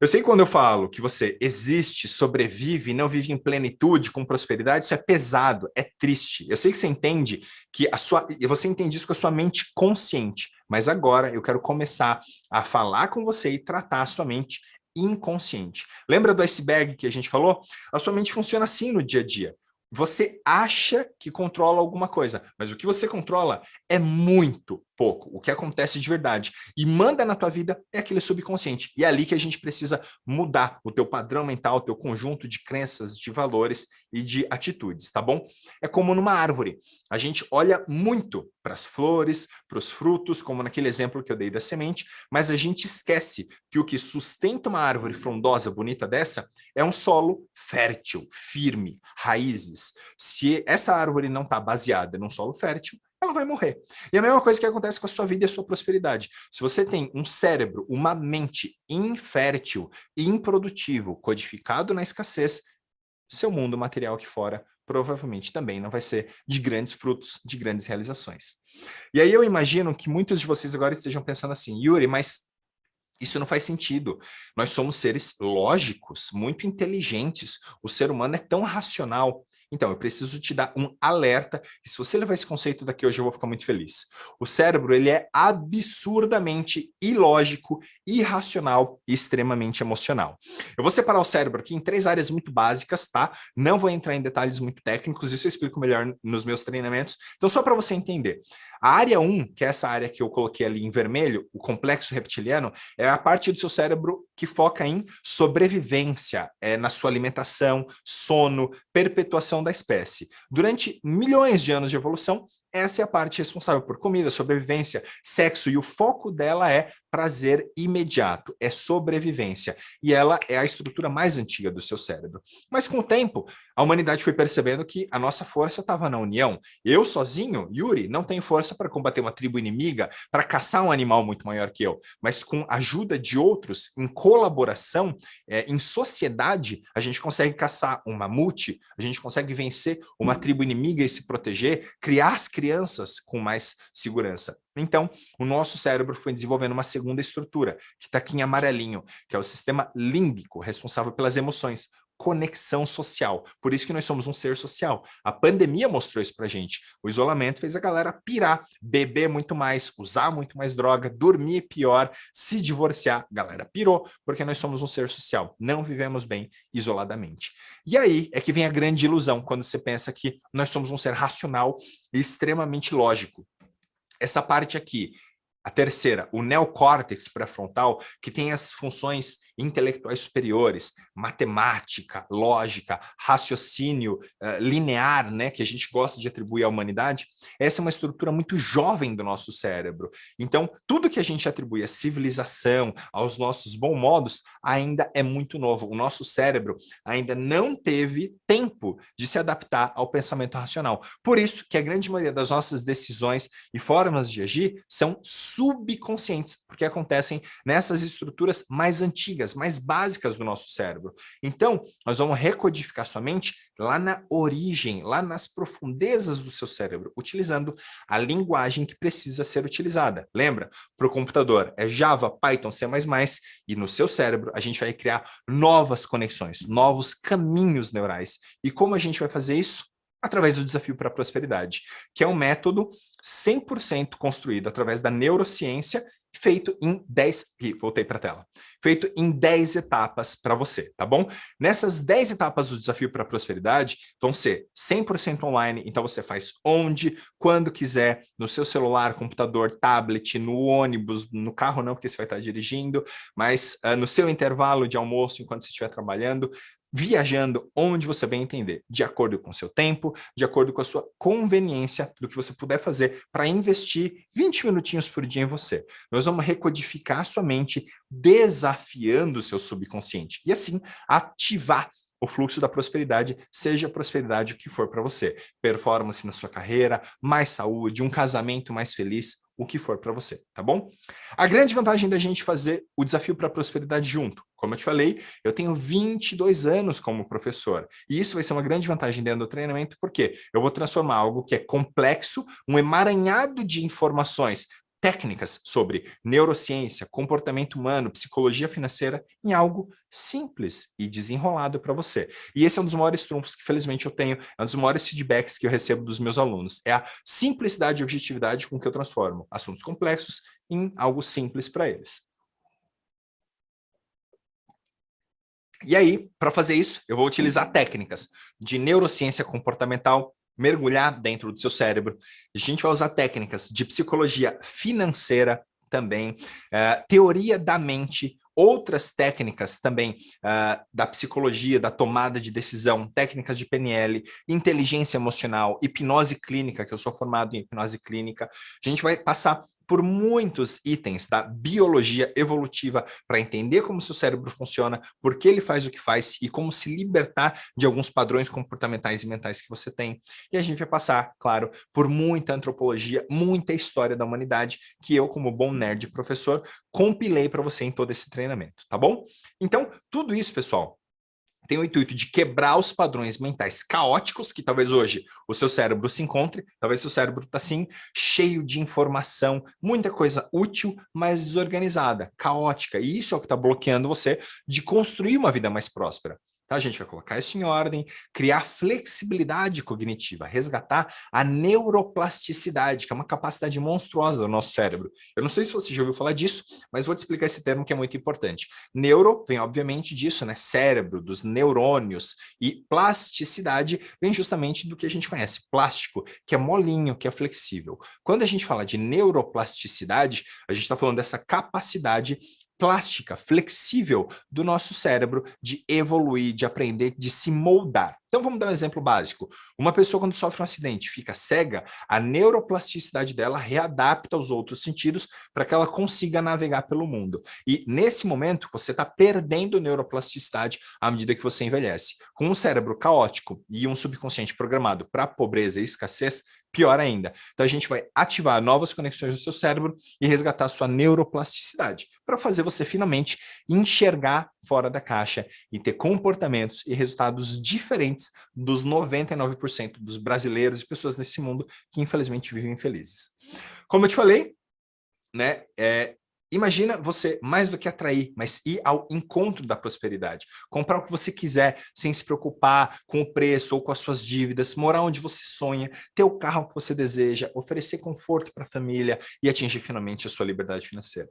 eu sei que quando eu falo que você existe, sobrevive e não vive em plenitude, com prosperidade, isso é pesado, é triste. Eu sei que você entende que você entende isso com a sua mente consciente, mas agora eu quero começar a falar com você e tratar a sua mente inconsciente. Lembra do iceberg que a gente falou? A sua mente funciona assim no dia a dia. Você acha que controla alguma coisa, mas o que você controla é muito pouco, o que acontece de verdade. E manda na tua vida é aquele subconsciente. E é ali que a gente precisa mudar o teu padrão mental, o teu conjunto de crenças, de valores e de atitudes, tá bom? É como numa árvore. A gente olha muito para as flores, para os frutos, como naquele exemplo que eu dei da semente, mas a gente esquece que o que sustenta uma árvore frondosa, bonita dessa, é um solo fértil, firme, raízes. Se essa árvore não está baseada num solo fértil, ela vai morrer. E a mesma coisa que acontece com a sua vida e a sua prosperidade. Se você tem um cérebro, uma mente infértil, improdutivo, codificado na escassez, seu mundo material aqui fora provavelmente também não vai ser de grandes frutos, de grandes realizações. E aí eu imagino que muitos de vocês agora estejam pensando assim, Yuri, mas isso não faz sentido. Nós somos seres lógicos, muito inteligentes. O ser humano é tão racional. Então, eu preciso te dar um alerta, e se você levar esse conceito daqui hoje, eu vou ficar muito feliz. O cérebro, ele é absurdamente ilógico, irracional e extremamente emocional. Eu vou separar o cérebro aqui em 3 áreas muito básicas, tá? Não vou entrar em detalhes muito técnicos, isso eu explico melhor nos meus treinamentos. Então, só para você entender. A área 1, que é essa área que eu coloquei ali em vermelho, o complexo reptiliano, é a parte do seu cérebro que foca em sobrevivência, na sua alimentação, sono, perpetuação da espécie. Durante milhões de anos de evolução, essa é a parte responsável por comida, sobrevivência, sexo, e o foco dela é prazer imediato, é sobrevivência. E ela é a estrutura mais antiga do seu cérebro. Mas com o tempo, a humanidade foi percebendo que a nossa força estava na união. Eu sozinho, Yuri, não tenho força para combater uma tribo inimiga, para caçar um animal muito maior que eu. Mas com a ajuda de outros, em colaboração, em sociedade, a gente consegue caçar um mamute, a gente consegue vencer uma tribo inimiga e se proteger, criar as crianças com mais segurança. Então, o nosso cérebro foi desenvolvendo uma segunda estrutura, que está aqui em amarelinho, que é o sistema límbico, responsável pelas emoções, conexão social. Por isso que nós somos um ser social. A pandemia mostrou isso pra gente. O isolamento fez a galera pirar, beber muito mais, usar muito mais droga, dormir pior, se divorciar. A galera pirou, porque nós somos um ser social. Não vivemos bem isoladamente. E aí é que vem a grande ilusão, quando você pensa que nós somos um ser racional e extremamente lógico. Essa parte aqui, a terceira, o neocórtex pré-frontal, que tem as funções intelectuais superiores, matemática, lógica, raciocínio linear, né, que a gente gosta de atribuir à humanidade, essa é uma estrutura muito jovem do nosso cérebro. Então, tudo que a gente atribui à civilização, aos nossos bons modos, ainda é muito novo. O nosso cérebro ainda não teve tempo de se adaptar ao pensamento racional. Por isso que a grande maioria das nossas decisões e formas de agir são subconscientes, porque acontecem nessas estruturas mais antigas, mais básicas do nosso cérebro. Então, nós vamos recodificar sua mente lá na origem, lá nas profundezas do seu cérebro, utilizando a linguagem que precisa ser utilizada. Lembra? Para o computador é Java, Python, C++, e no seu cérebro a gente vai criar novas conexões, novos caminhos neurais. E como a gente vai fazer isso? Através do Desafio para a Prosperidade, que é um método 100% construído através da neurociência, feito em 10... Voltei para a tela. Feito em 10 etapas para você, tá bom? Nessas 10 etapas do Desafio para a Prosperidade vão ser 100% online, então você faz onde, quando quiser, no seu celular, computador, tablet, no ônibus, no carro não, porque você vai estar dirigindo, mas no seu intervalo de almoço, enquanto você estiver trabalhando, viajando onde você bem entender, de acordo com o seu tempo, de acordo com a sua conveniência, do que você puder fazer para investir 20 minutinhos por dia em você. Nós vamos recodificar a sua mente, desafiando o seu subconsciente, e assim ativar o fluxo da prosperidade, seja a prosperidade o que for para você. Performance na sua carreira, mais saúde, um casamento mais feliz, o que for para você, tá bom? A grande vantagem da gente fazer o Desafio para a Prosperidade junto, como eu te falei, eu tenho 22 anos como professor, e isso vai ser uma grande vantagem dentro do treinamento, porque eu vou transformar algo que é complexo, um emaranhado de informações técnicas sobre neurociência, comportamento humano, psicologia financeira, em algo simples e desenrolado para você. E esse é um dos maiores trunfos que, felizmente, eu tenho, é um dos maiores feedbacks que eu recebo dos meus alunos. É a simplicidade e objetividade com que eu transformo assuntos complexos em algo simples para eles. E aí, para fazer isso, eu vou utilizar técnicas de neurociência comportamental, mergulhar dentro do seu cérebro. A gente vai usar técnicas de psicologia financeira também, teoria da mente, outras técnicas também da psicologia, da tomada de decisão, técnicas de PNL, inteligência emocional, hipnose clínica, que eu sou formado em hipnose clínica. A gente vai passar por muitos itens da biologia evolutiva para entender como seu cérebro funciona, por que ele faz o que faz e como se libertar de alguns padrões comportamentais e mentais que você tem. E a gente vai passar, claro, por muita antropologia, muita história da humanidade que eu, como bom nerd professor, compilei para você em todo esse treinamento, tá bom? Então, tudo isso, pessoal, tem o intuito de quebrar os padrões mentais caóticos que talvez hoje o seu cérebro se encontre, talvez seu cérebro está assim, cheio de informação, muita coisa útil, mas desorganizada, caótica, e isso é o que está bloqueando você de construir uma vida mais próspera. Tá? A gente vai colocar isso em ordem, criar flexibilidade cognitiva, resgatar a neuroplasticidade, que é uma capacidade monstruosa do nosso cérebro. Eu não sei se você já ouviu falar disso, mas vou te explicar esse termo que é muito importante. Neuro vem obviamente disso, né? Cérebro, dos neurônios, e plasticidade vem justamente do que a gente conhece, plástico, que é molinho, que é flexível. Quando a gente fala de neuroplasticidade, a gente está falando dessa capacidade plástica, flexível do nosso cérebro de evoluir, de aprender, de se moldar. Então vamos dar um exemplo básico. Uma pessoa quando sofre um acidente, fica cega, a neuroplasticidade dela readapta os outros sentidos para que ela consiga navegar pelo mundo. E nesse momento você está perdendo neuroplasticidade à medida que você envelhece. Com um cérebro caótico e um subconsciente programado para pobreza e escassez, pior ainda. Então a gente vai ativar novas conexões do seu cérebro e resgatar sua neuroplasticidade, para fazer você finalmente enxergar fora da caixa e ter comportamentos e resultados diferentes dos 99% dos brasileiros e pessoas nesse mundo que infelizmente vivem infelizes. Como eu te falei, né, imagina você, mais do que atrair, mas ir ao encontro da prosperidade. Comprar o que você quiser, sem se preocupar com o preço ou com as suas dívidas, morar onde você sonha, ter o carro que você deseja, oferecer conforto para a família e atingir finalmente a sua liberdade financeira.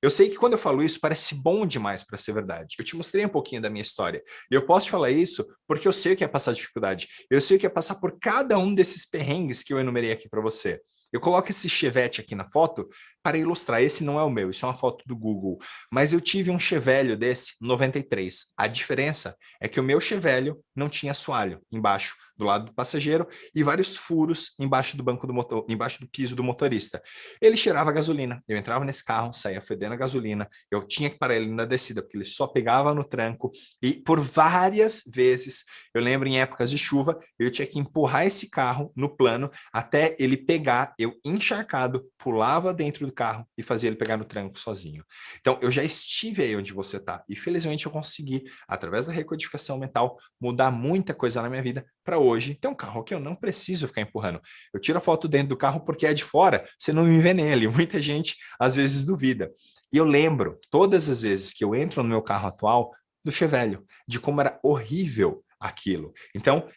Eu sei que quando eu falo isso parece bom demais para ser verdade. Eu te mostrei um pouquinho da minha história. E eu posso te falar isso porque eu sei o que é passar dificuldade. Eu sei o que é passar por cada um desses perrengues que eu enumerei aqui para você. Eu coloco esse Chevette aqui na foto para ilustrar, esse não é o meu, isso é uma foto do Google, mas eu tive um Chevelho desse, 93. A diferença é que o meu Chevelho não tinha assoalho embaixo, do lado do passageiro, e vários furos embaixo do banco do motor, embaixo do piso do motorista. Ele cheirava gasolina, eu entrava nesse carro, saía fedendo a gasolina, eu tinha que parar ele na descida, porque ele só pegava no tranco, e por várias vezes, eu lembro em épocas de chuva, eu tinha que empurrar esse carro no plano, até ele pegar, eu encharcado, pulava dentro do carro e fazia ele pegar no tranco sozinho. Então, eu já estive aí onde você está, e felizmente eu consegui, através da recodificação mental, mudar muita coisa na minha vida para hoje ter um carro que eu não preciso ficar empurrando. Eu tiro a foto dentro do carro porque é de fora, você não me vê nele. Muita gente às vezes duvida. E eu lembro, todas as vezes que eu entro no meu carro atual, do Chevelho, de como era horrível aquilo. Então,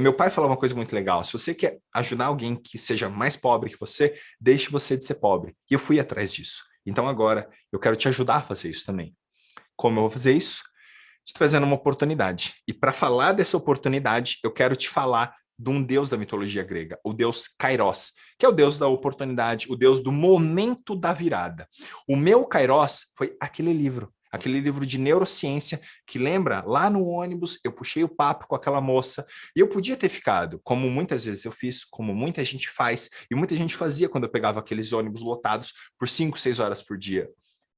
meu pai falava uma coisa muito legal: se você quer ajudar alguém que seja mais pobre que você, deixe você de ser pobre. E eu fui atrás disso. Então agora eu quero te ajudar a fazer isso também. Como eu vou fazer isso? Te trazendo uma oportunidade. E para falar dessa oportunidade, eu quero te falar de um deus da mitologia grega, o deus Kairos, que é o deus da oportunidade, o deus do momento da virada. O meu Kairos foi aquele livro de neurociência que, lembra, lá no ônibus eu puxei o papo com aquela moça e eu podia ter ficado, como muitas vezes eu fiz, como muita gente faz, e muita gente fazia quando eu pegava aqueles ônibus lotados por 5, 6 horas por dia,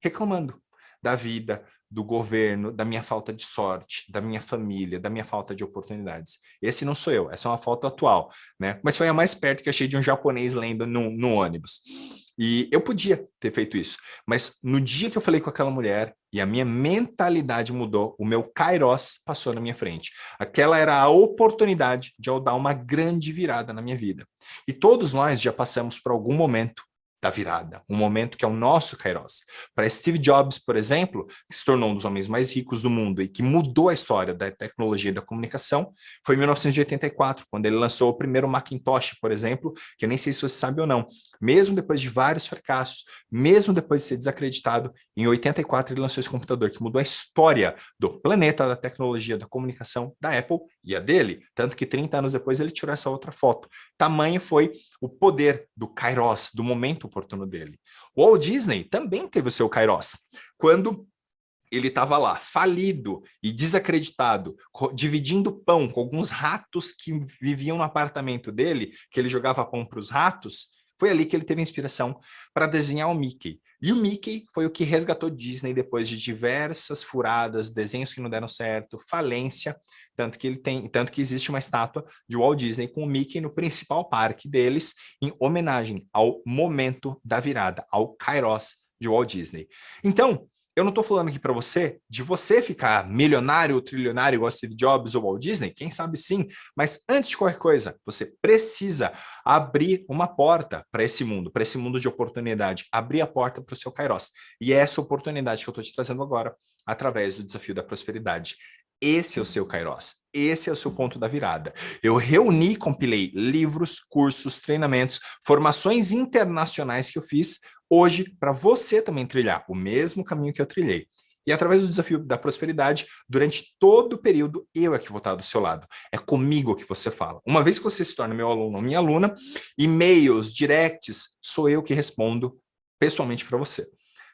reclamando da vida, do governo, da minha falta de sorte, da minha família, da minha falta de oportunidades. Esse não sou eu, essa é uma foto atual, né? Mas foi a mais perto que eu achei de um japonês lendo no ônibus. E eu podia ter feito isso, mas no dia que eu falei com aquela mulher e a minha mentalidade mudou, o meu Kairos passou na minha frente. Aquela era a oportunidade de eu dar uma grande virada na minha vida. E todos nós já passamos por algum momento da virada, um momento que é o nosso Kairos. Para Steve Jobs, por exemplo, que se tornou um dos homens mais ricos do mundo e que mudou a história da tecnologia e da comunicação, foi em 1984, quando ele lançou o primeiro Macintosh, por exemplo, que eu nem sei se você sabe ou não. Mesmo depois de vários fracassos, mesmo depois de ser desacreditado, em 84 ele lançou esse computador que mudou a história do planeta, da tecnologia, da comunicação da Apple e a dele, tanto que 30 anos depois ele tirou essa outra foto. Tamanho foi o poder do Kairos, do momento oportuno dele. O Walt Disney também teve o seu Kairos. Quando ele estava lá, falido e desacreditado, dividindo pão com alguns ratos que viviam no apartamento dele, que ele jogava pão para os ratos, foi ali que ele teve inspiração para desenhar o Mickey. E o Mickey foi o que resgatou Disney depois de diversas furadas, desenhos que não deram certo, falência, tanto que existe uma estátua de Walt Disney com o Mickey no principal parque deles, em homenagem ao momento da virada, ao Kairos de Walt Disney. Então, eu não estou falando aqui para você de você ficar milionário ou trilionário igual Steve Jobs ou Walt Disney, quem sabe sim, mas antes de qualquer coisa, você precisa abrir uma porta para esse mundo de oportunidade, abrir a porta para o seu Kairos. E é essa oportunidade que eu estou te trazendo agora, através do desafio da prosperidade. Esse é o seu Kairos, esse é o seu ponto da virada. Eu reuni e compilei livros, cursos, treinamentos, formações internacionais que eu fiz hoje para você também trilhar o mesmo caminho que eu trilhei. E através do desafio da prosperidade, durante todo o período, eu é que vou estar do seu lado. É comigo que você fala. Uma vez que você se torna meu aluno ou minha aluna, e-mails, directs, sou eu que respondo pessoalmente para você.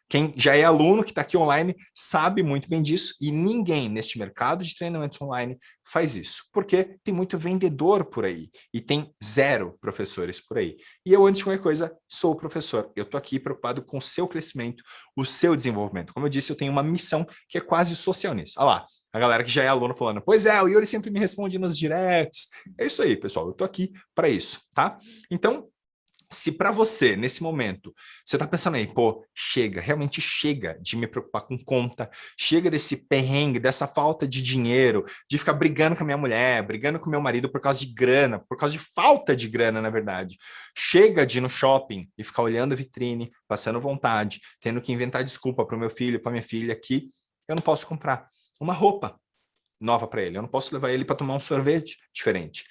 Quem já é aluno, que está aqui online, sabe muito bem disso, e ninguém neste mercado de treinamentos online faz isso, porque tem muito vendedor por aí, e tem 0 professores por aí. E eu, antes de qualquer coisa, sou o professor. Eu estou aqui preocupado com o seu crescimento, o seu desenvolvimento. Como eu disse, eu tenho uma missão que é quase social nisso. Olha lá, a galera que já é aluno falando, pois é, o Yuri sempre me responde nos directs. É isso aí, pessoal, eu estou aqui para isso, tá? Então, se para você, nesse momento, você está pensando aí, pô, chega, realmente chega de me preocupar com conta, chega desse perrengue, dessa falta de dinheiro, de ficar brigando com a minha mulher, brigando com o meu marido por causa de grana, por causa de falta de grana, na verdade. Chega de ir no shopping e ficar olhando a vitrine, passando vontade, tendo que inventar desculpa para o meu filho, para minha filha que eu não posso comprar uma roupa nova para ele, eu não posso levar ele para tomar um sorvete diferente.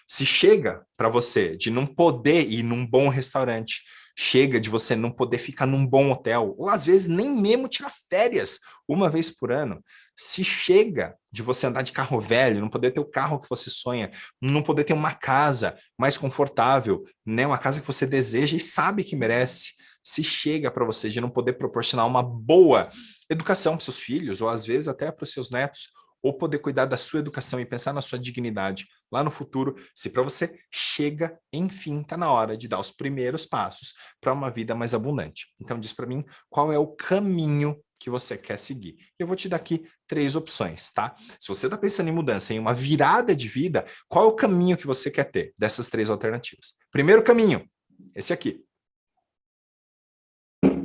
Se chega para você de não poder ir num bom restaurante, chega de você não poder ficar num bom hotel, ou às vezes nem mesmo tirar férias uma vez por ano, se chega de você andar de carro velho, não poder ter o carro que você sonha, não poder ter uma casa mais confortável, né? Uma casa que você deseja e sabe que merece, se chega para você de não poder proporcionar uma boa educação para seus filhos, ou às vezes até para os seus netos, ou poder cuidar da sua educação e pensar na sua dignidade lá no futuro, se para você chega, enfim, está na hora de dar os primeiros passos para uma vida mais abundante. Então diz para mim qual é o caminho que você quer seguir. Eu vou te dar aqui 3 opções, tá? Se você está pensando em mudança, em uma virada de vida, qual é o caminho que você quer ter dessas 3 alternativas? Primeiro caminho, esse aqui.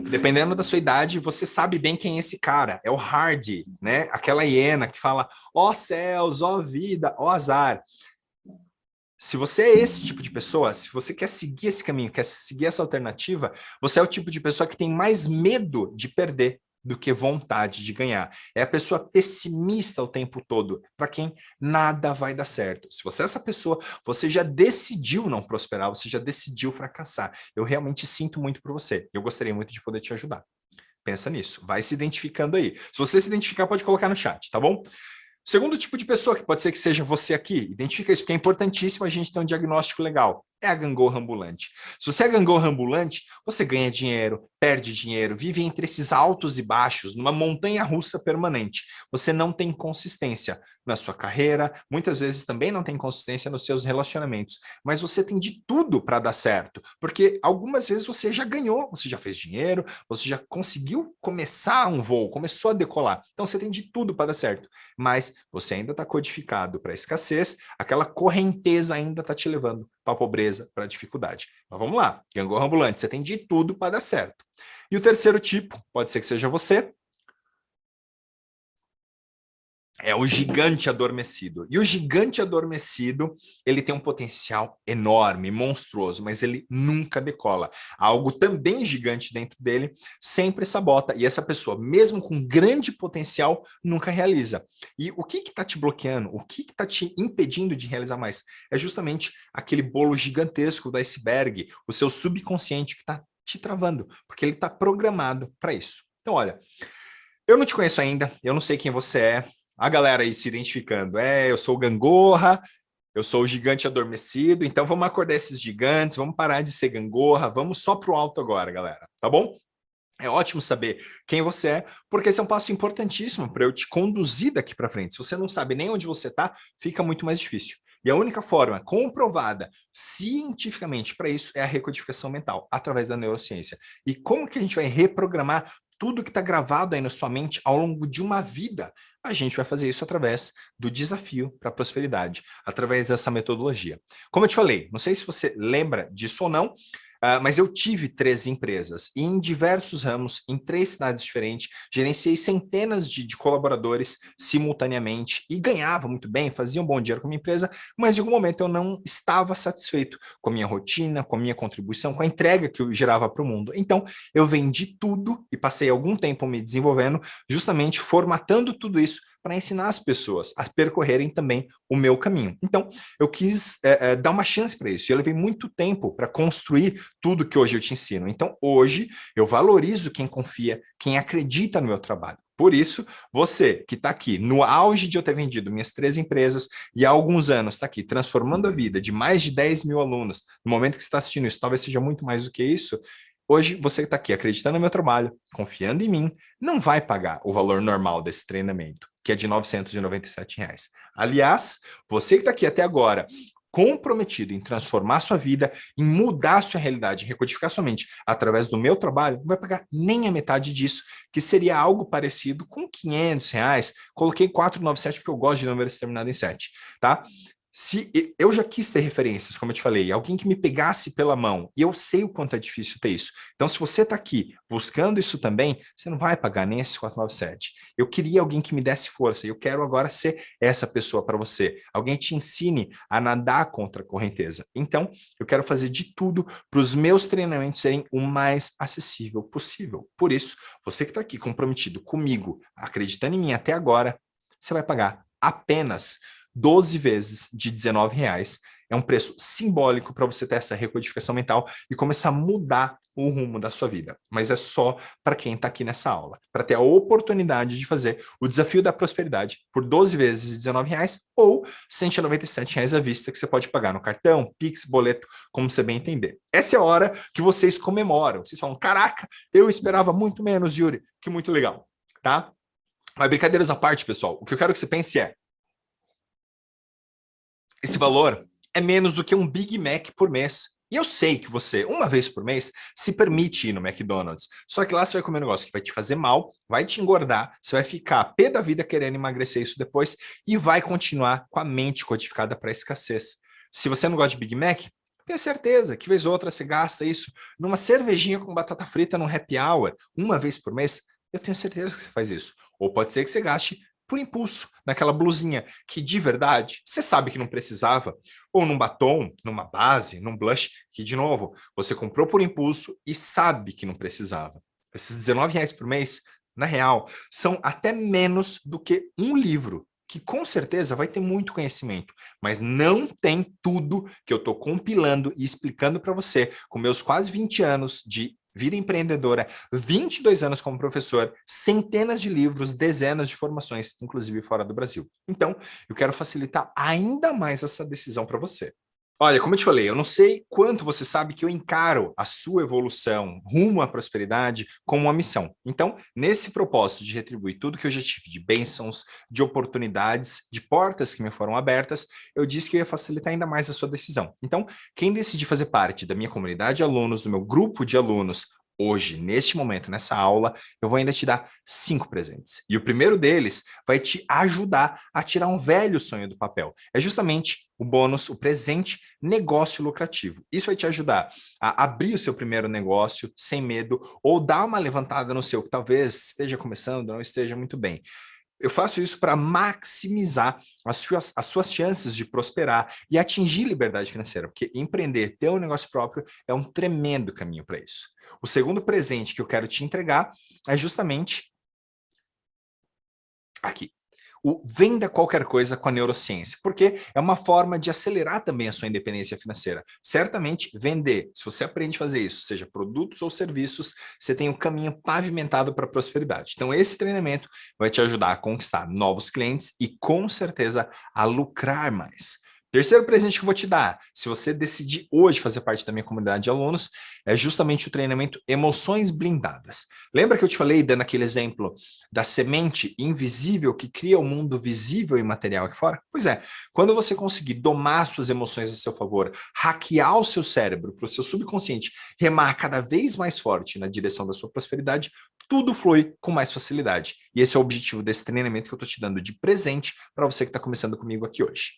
Dependendo da sua idade, você sabe bem quem é esse cara. É o Hardy, né? Aquela hiena que fala, ó céus, ó vida, ó azar. Se você é esse tipo de pessoa, se você quer seguir esse caminho, quer seguir essa alternativa, você é o tipo de pessoa que tem mais medo de perder do que vontade de ganhar. É a pessoa pessimista o tempo todo, para quem nada vai dar certo. Se você é essa pessoa, você já decidiu não prosperar, você já decidiu fracassar. Eu realmente sinto muito por você. Eu gostaria muito de poder te ajudar. Pensa nisso, vai se identificando aí. Se você se identificar, pode colocar no chat, tá bom? Segundo tipo de pessoa, que pode ser que seja você aqui, identifica isso, porque é importantíssimo a gente ter um diagnóstico legal. É a gangorra ambulante. Se você é gangorra ambulante, você ganha dinheiro, perde dinheiro, vive entre esses altos e baixos, numa montanha russa permanente. Você não tem consistência na sua carreira, muitas vezes também não tem consistência nos seus relacionamentos, mas você tem de tudo para dar certo, porque algumas vezes você já ganhou, você já fez dinheiro, você já conseguiu começar um voo, começou a decolar, então você tem de tudo para dar certo, mas você ainda está codificado para a escassez, aquela correnteza ainda está te levando para a pobreza, para a dificuldade. Mas vamos lá, gangorra ambulante, você tem de tudo para dar certo. E o terceiro tipo, pode ser que seja você, é o gigante adormecido. E o gigante adormecido, ele tem um potencial enorme, monstruoso, mas ele nunca decola. Algo também gigante dentro dele sempre sabota. E essa pessoa, mesmo com grande potencial, nunca realiza. E o que está te bloqueando? O que está te impedindo de realizar mais? É justamente aquele bolo gigantesco do iceberg, o seu subconsciente que está te travando, porque ele está programado para isso. Então, olha, eu não te conheço ainda, eu não sei quem você é, a galera aí se identificando. Eu sou o gangorra, eu sou o gigante adormecido, então vamos acordar esses gigantes, vamos parar de ser gangorra, vamos só pro alto agora, galera, tá bom? É ótimo saber quem você é, porque esse é um passo importantíssimo para eu te conduzir daqui para frente. Se você não sabe nem onde você está, fica muito mais difícil. E a única forma comprovada cientificamente para isso é a recodificação mental, através da neurociência. E como que a gente vai reprogramar tudo que está gravado aí na sua mente ao longo de uma vida? A gente vai fazer isso através do desafio para a prosperidade, através dessa metodologia. Como eu te falei, não sei se você lembra disso ou não, mas eu tive 3 empresas em diversos ramos, em 3 cidades diferentes, gerenciei centenas de colaboradores simultaneamente e ganhava muito bem, fazia um bom dinheiro com a minha empresa, mas em algum momento eu não estava satisfeito com a minha rotina, com a minha contribuição, com a entrega que eu gerava para o mundo. Então, eu vendi tudo e passei algum tempo me desenvolvendo, justamente formatando tudo isso para ensinar as pessoas a percorrerem também o meu caminho. Então, eu quis dar uma chance para isso. Eu levei muito tempo para construir tudo que hoje eu te ensino. Então, hoje, eu valorizo quem confia, quem acredita no meu trabalho. Por isso, você que está aqui no auge de eu ter vendido minhas 3 empresas e há alguns anos está aqui transformando a vida de mais de 10 mil alunos, no momento que você está assistindo isso, talvez seja muito mais do que isso, hoje você está aqui acreditando no meu trabalho, confiando em mim, não vai pagar o valor normal desse treinamento, que é de R$ 997. Aliás, você que está aqui até agora, comprometido em transformar sua vida, em mudar sua realidade, em recodificar sua mente através do meu trabalho, não vai pagar nem a metade disso, que seria algo parecido com R$ 500. Coloquei 497 porque eu gosto de números terminados em 7, tá? Se eu já quis ter referências, como eu te falei, alguém que me pegasse pela mão, e eu sei o quanto é difícil ter isso. Então, se você está aqui buscando isso também, você não vai pagar nem esses 497. Eu queria alguém que me desse força, e eu quero agora ser essa pessoa para você. Alguém te ensine a nadar contra a correnteza. Então, eu quero fazer de tudo para os meus treinamentos serem o mais acessível possível. Por isso, você que está aqui comprometido comigo, acreditando em mim até agora, você vai pagar apenas 12 vezes de R$ 19 é um preço simbólico para você ter essa recodificação mental e começar a mudar o rumo da sua vida. Mas é só para quem está aqui nessa aula, para ter a oportunidade de fazer o desafio da prosperidade por 12 vezes de R$19 ou R$197 à vista, que você pode pagar no cartão, Pix, boleto, como você bem entender. Essa é a hora que vocês comemoram. Vocês falam, caraca, eu esperava muito menos, Yuri. Que muito legal, tá? Mas brincadeiras à parte, pessoal, o que eu quero que você pense é, esse valor é menos do que um Big Mac por mês. E eu sei que você, uma vez por mês, se permite ir no McDonald's. Só que lá você vai comer um negócio que vai te fazer mal, vai te engordar, você vai ficar pé da vida querendo emagrecer isso depois e vai continuar com a mente codificada para a escassez. Se você não gosta de Big Mac, tenha certeza que vez ou outra você gasta isso numa cervejinha com batata frita num happy hour, uma vez por mês. Eu tenho certeza que você faz isso. Ou pode ser que você gaste por impulso, naquela blusinha que de verdade você sabe que não precisava, ou num batom, numa base, num blush, que de novo, você comprou por impulso e sabe que não precisava. Esses R$19 por mês, na real, são até menos do que um livro, que com certeza vai ter muito conhecimento, mas não tem tudo que eu estou compilando e explicando para você com meus quase 20 anos de vida empreendedora, 22 anos como professor, centenas de livros, dezenas de formações, inclusive fora do Brasil. Então, eu quero facilitar ainda mais essa decisão para você. Olha, como eu te falei, eu não sei quanto você sabe que eu encaro a sua evolução rumo à prosperidade como uma missão. Então, nesse propósito de retribuir tudo que eu já tive de bênçãos, de oportunidades, de portas que me foram abertas, eu disse que eu ia facilitar ainda mais a sua decisão. Então, quem decidir fazer parte da minha comunidade de alunos, do meu grupo de alunos, hoje, neste momento, nessa aula, eu vou ainda te dar 5 presentes. E o primeiro deles vai te ajudar a tirar um velho sonho do papel. É justamente o bônus, o presente negócio lucrativo. Isso vai te ajudar a abrir o seu primeiro negócio sem medo ou dar uma levantada no seu, que talvez esteja começando, não esteja muito bem. Eu faço isso para maximizar as suas chances de prosperar e atingir liberdade financeira, porque empreender, ter um negócio próprio, é um tremendo caminho para isso. O segundo presente que eu quero te entregar é justamente aqui. O venda qualquer coisa com a neurociência, porque é uma forma de acelerar também a sua independência financeira. Certamente, vender, se você aprende a fazer isso, seja produtos ou serviços, você tem um caminho pavimentado para a prosperidade. Então, esse treinamento vai te ajudar a conquistar novos clientes e, com certeza, a lucrar mais. Terceiro presente que eu vou te dar, se você decidir hoje fazer parte da minha comunidade de alunos, é justamente o treinamento Emoções Blindadas. Lembra que eu te falei, dando aquele exemplo da semente invisível que cria o mundo visível e material aqui fora? Pois é, quando você conseguir domar suas emoções a seu favor, hackear o seu cérebro para o seu subconsciente remar cada vez mais forte na direção da sua prosperidade, tudo flui com mais facilidade. E esse é o objetivo desse treinamento que eu estou te dando de presente para você que está começando comigo aqui hoje.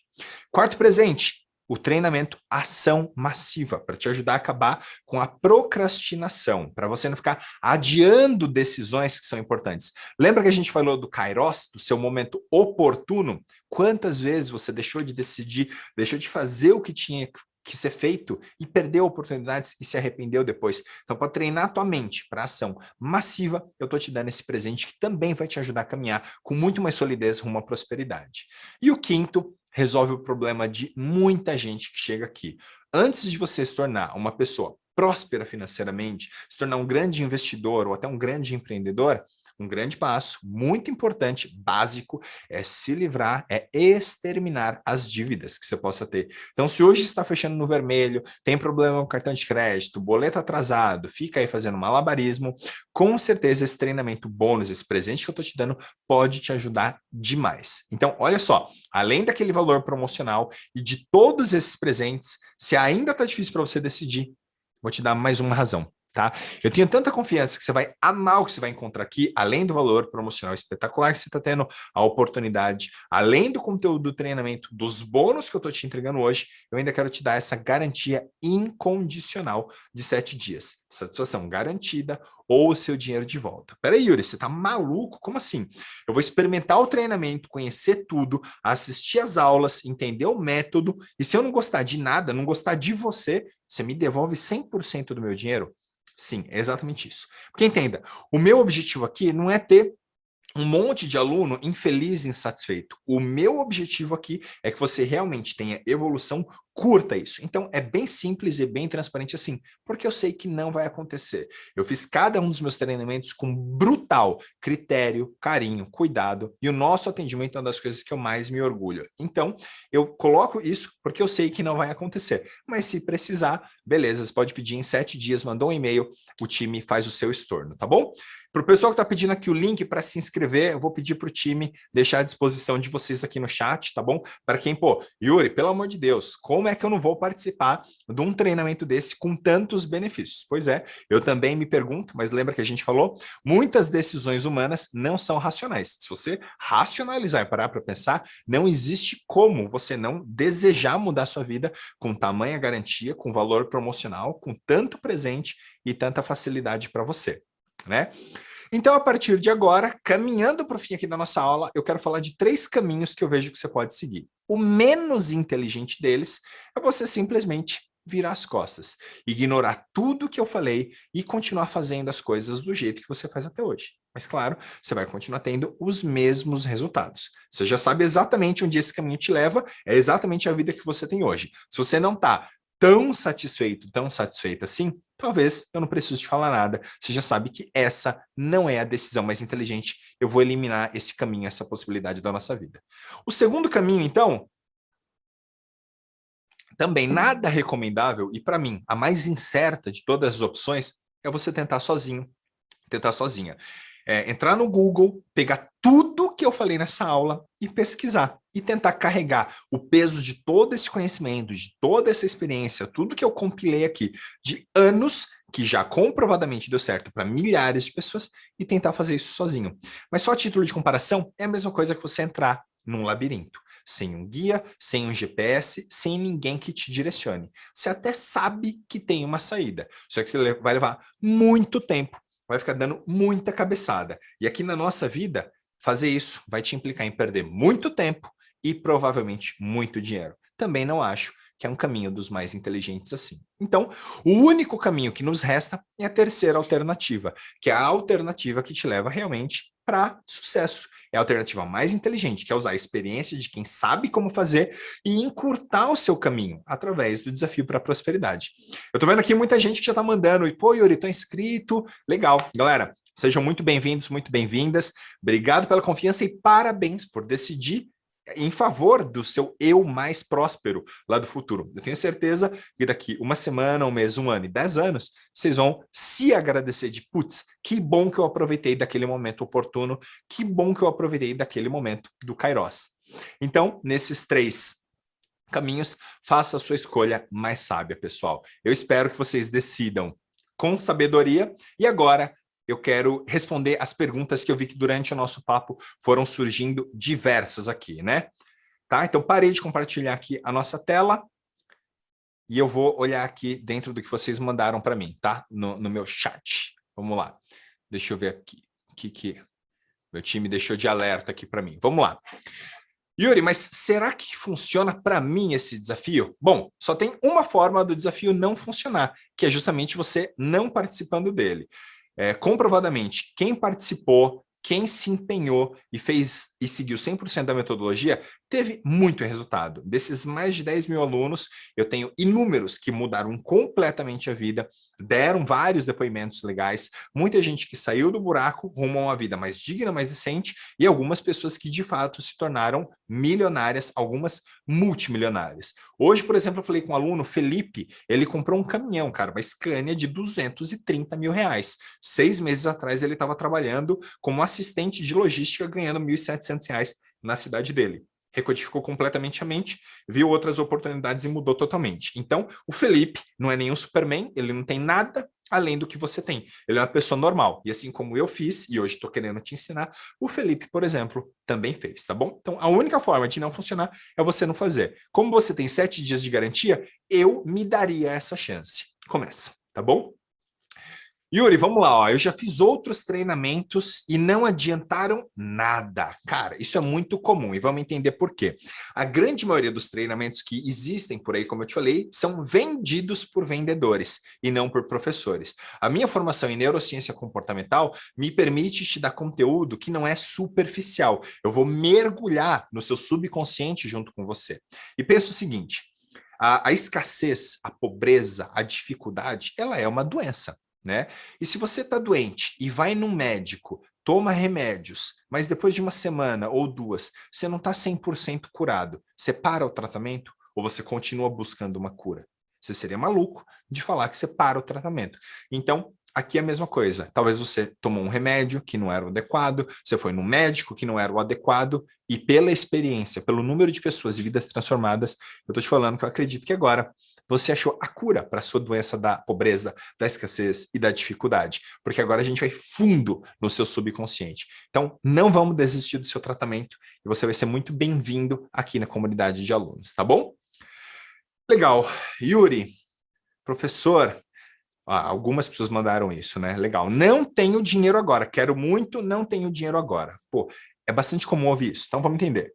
Quarto presente, o treinamento Ação Massiva, para te ajudar a acabar com a procrastinação, para você não ficar adiando decisões que são importantes. Lembra que a gente falou do Kairos, do seu momento oportuno? Quantas vezes você deixou de decidir, deixou de fazer o que tinha que ser feito e perdeu oportunidades e se arrependeu depois? Então, para treinar a tua mente para ação massiva, eu estou te dando esse presente que também vai te ajudar a caminhar com muito mais solidez rumo à prosperidade. E o quinto, resolve o problema de muita gente que chega aqui. Antes de você se tornar uma pessoa próspera financeiramente, se tornar um grande investidor ou até um grande empreendedor, um grande passo, muito importante, básico, é se livrar, é exterminar as dívidas que você possa ter. Então, se hoje está fechando no vermelho, tem problema com cartão de crédito, boleto atrasado, fica aí fazendo malabarismo, com certeza esse treinamento bônus, esse presente que eu estou te dando, pode te ajudar demais. Então, olha só, além daquele valor promocional e de todos esses presentes, se ainda está difícil para você decidir, vou te dar mais uma razão. Tá? Eu tenho tanta confiança que você vai amar o que você vai encontrar aqui, além do valor promocional espetacular que você está tendo, a oportunidade, além do conteúdo do treinamento, dos bônus que eu estou te entregando hoje, eu ainda quero te dar essa garantia incondicional de 7 dias. Satisfação garantida ou o seu dinheiro de volta. Peraí, Yuri, você tá maluco? Como assim? Eu vou experimentar o treinamento, conhecer tudo, assistir as aulas, entender o método, e se eu não gostar de nada, não gostar de você, você me devolve 100% do meu dinheiro? Sim, é exatamente isso. Porque entenda, o meu objetivo aqui não é ter um monte de aluno infeliz e insatisfeito. O meu objetivo aqui é que você realmente tenha evolução curta isso. Então, é bem simples e bem transparente assim, porque eu sei que não vai acontecer. Eu fiz cada um dos meus treinamentos com brutal critério, carinho, cuidado, e o nosso atendimento é uma das coisas que eu mais me orgulho. Então, eu coloco isso porque eu sei que não vai acontecer. Mas se precisar, beleza, você pode pedir em 7 dias, mandou um e-mail, o time faz o seu estorno, tá bom? Para o pessoal que está pedindo aqui o link para se inscrever, eu vou pedir para o time deixar à disposição de vocês aqui no chat, tá bom? Para quem, pô, Yuri, pelo amor de Deus, como é que eu não vou participar de um treinamento desse com tantos benefícios? Pois é, eu também me pergunto, mas lembra que a gente falou? Muitas decisões humanas não são racionais. Se você racionalizar e parar para pensar, não existe como você não desejar mudar sua vida com tamanha garantia, com valor promocional, com tanto presente e tanta facilidade para você, né? Então, a partir de agora, caminhando para o fim aqui da nossa aula, eu quero falar de 3 caminhos que eu vejo que você pode seguir. O menos inteligente deles é você simplesmente virar as costas, ignorar tudo que eu falei e continuar fazendo as coisas do jeito que você faz até hoje. Mas, claro, você vai continuar tendo os mesmos resultados. Você já sabe exatamente onde esse caminho te leva, é exatamente a vida que você tem hoje. Se você não está tão satisfeita assim, talvez eu não preciso te falar nada. Você já sabe que essa não é a decisão mais inteligente. Eu vou eliminar esse caminho, essa possibilidade da nossa vida. O segundo caminho, então, também nada recomendável, e para mim, a mais incerta de todas as opções, é você tentar sozinho, tentar sozinha. Entrar no Google, pegar tudo que eu falei nessa aula e pesquisar. E tentar carregar o peso de todo esse conhecimento, de toda essa experiência, tudo que eu compilei aqui, de anos que já comprovadamente deu certo para milhares de pessoas, e tentar fazer isso sozinho. Mas só a título de comparação, é a mesma coisa que você entrar num labirinto. Sem um guia, sem um GPS, sem ninguém que te direcione. Você até sabe que tem uma saída, só que você vai levar muito tempo, vai ficar dando muita cabeçada. E aqui na nossa vida, fazer isso vai te implicar em perder muito tempo e provavelmente muito dinheiro. Também não acho que é um caminho dos mais inteligentes assim. Então, o único caminho que nos resta é a terceira alternativa, que é a alternativa que te leva realmente para sucesso. É a alternativa mais inteligente, que é usar a experiência de quem sabe como fazer e encurtar o seu caminho através do desafio para a prosperidade. Eu estou vendo aqui muita gente que já está mandando, e pô, Yuri, estou inscrito. Legal. Galera, sejam muito bem-vindos, muito bem-vindas. Obrigado pela confiança e parabéns por decidir em favor do seu eu mais próspero lá do futuro. Eu tenho certeza que daqui uma semana, um mês, um ano e 10 anos, vocês vão se agradecer de, putz, que bom que eu aproveitei daquele momento oportuno, que bom que eu aproveitei daquele momento do Kairos. Então, nesses 3 caminhos, faça a sua escolha mais sábia, pessoal. Eu espero que vocês decidam com sabedoria. E agora, eu quero responder as perguntas que eu vi que durante o nosso papo foram surgindo diversas aqui, né? Tá? Então, parei de compartilhar aqui a nossa tela e eu vou olhar aqui dentro do que vocês mandaram para mim, tá? No meu chat. Vamos lá. Deixa eu ver aqui. O que meu time deixou de alerta aqui para mim. Vamos lá. Yuri, mas será que funciona para mim esse desafio? Bom, só tem uma forma do desafio não funcionar, que é justamente você não participando dele. Comprovadamente, quem participou, quem se empenhou e fez e seguiu 100% da metodologia, teve muito resultado. Desses mais de 10 mil alunos, eu tenho inúmeros que mudaram completamente a vida, deram vários depoimentos legais, muita gente que saiu do buraco rumo a uma vida mais digna, mais decente, e algumas pessoas que de fato se tornaram milionárias, algumas multimilionárias. Hoje, por exemplo, eu falei com um aluno, Felipe, ele comprou um caminhão, cara, uma Scania de 230 mil reais. 6 meses atrás ele estava trabalhando como assistente de logística, ganhando R$ 1.700 na cidade dele. Recodificou completamente a mente, viu outras oportunidades e mudou totalmente. Então, o Felipe não é nenhum Superman, ele não tem nada além do que você tem. Ele é uma pessoa normal. E assim como eu fiz, e hoje estou querendo te ensinar, o Felipe, por exemplo, também fez, tá bom? Então, a única forma de não funcionar é você não fazer. Como você tem 7 dias de garantia, eu me daria essa chance. Começa, tá bom? Yuri, vamos lá, ó. Eu já fiz outros treinamentos e não adiantaram nada. Cara, isso é muito comum e vamos entender por quê. A grande maioria dos treinamentos que existem por aí, como eu te falei, são vendidos por vendedores e não por professores. A minha formação em neurociência comportamental me permite te dar conteúdo que não é superficial. Eu vou mergulhar no seu subconsciente junto com você. E pensa o seguinte, A escassez, a pobreza, a dificuldade, ela é uma doença, né? E se você está doente e vai num médico, toma remédios, mas depois de uma semana ou duas, você não está 100% curado, você para o tratamento ou você continua buscando uma cura? Você seria maluco de falar que você para o tratamento. Então, aqui é a mesma coisa. Talvez você tomou um remédio que não era o adequado, você foi no médico que não era o adequado, e pela experiência, pelo número de pessoas e vidas transformadas, eu estou te falando que eu acredito que agora você achou a cura para a sua doença da pobreza, da escassez e da dificuldade, porque agora a gente vai fundo no seu subconsciente. Então, não vamos desistir do seu tratamento e você vai ser muito bem-vindo aqui na comunidade de alunos, tá bom? Legal. Yuri, professor, algumas pessoas mandaram isso, né? Legal. Não tenho dinheiro agora, quero muito, não tenho dinheiro agora. Pô, é bastante comum ouvir isso, então vamos entender.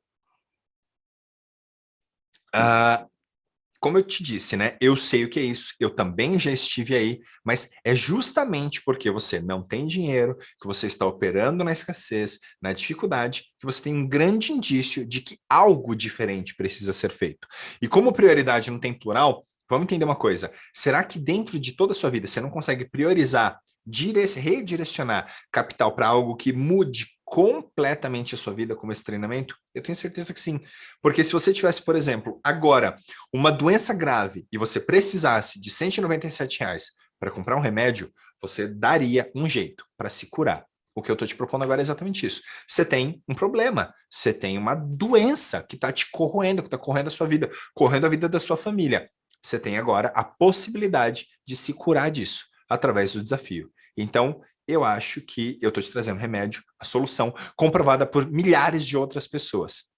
Como eu te disse, né? Eu sei o que é isso, eu também já estive aí, mas é justamente porque você não tem dinheiro, que você está operando na escassez, na dificuldade, que você tem um grande indício de que algo diferente precisa ser feito. E como prioridade não tem plural, vamos entender uma coisa. Será que dentro de toda a sua vida você não consegue priorizar, redirecionar capital para algo que mude completamente a sua vida como esse treinamento? Eu tenho certeza que sim. Porque se você tivesse, por exemplo, agora uma doença grave e você precisasse de R$ 197 para comprar um remédio, você daria um jeito para se curar. O que eu estou te propondo agora é exatamente isso. Você tem um problema, você tem uma doença que está te corroendo, que está correndo a sua vida, correndo a vida da sua família. Você tem agora a possibilidade de se curar disso através do desafio. Então, eu acho que eu estou te trazendo remédio, a solução comprovada por milhares de outras pessoas.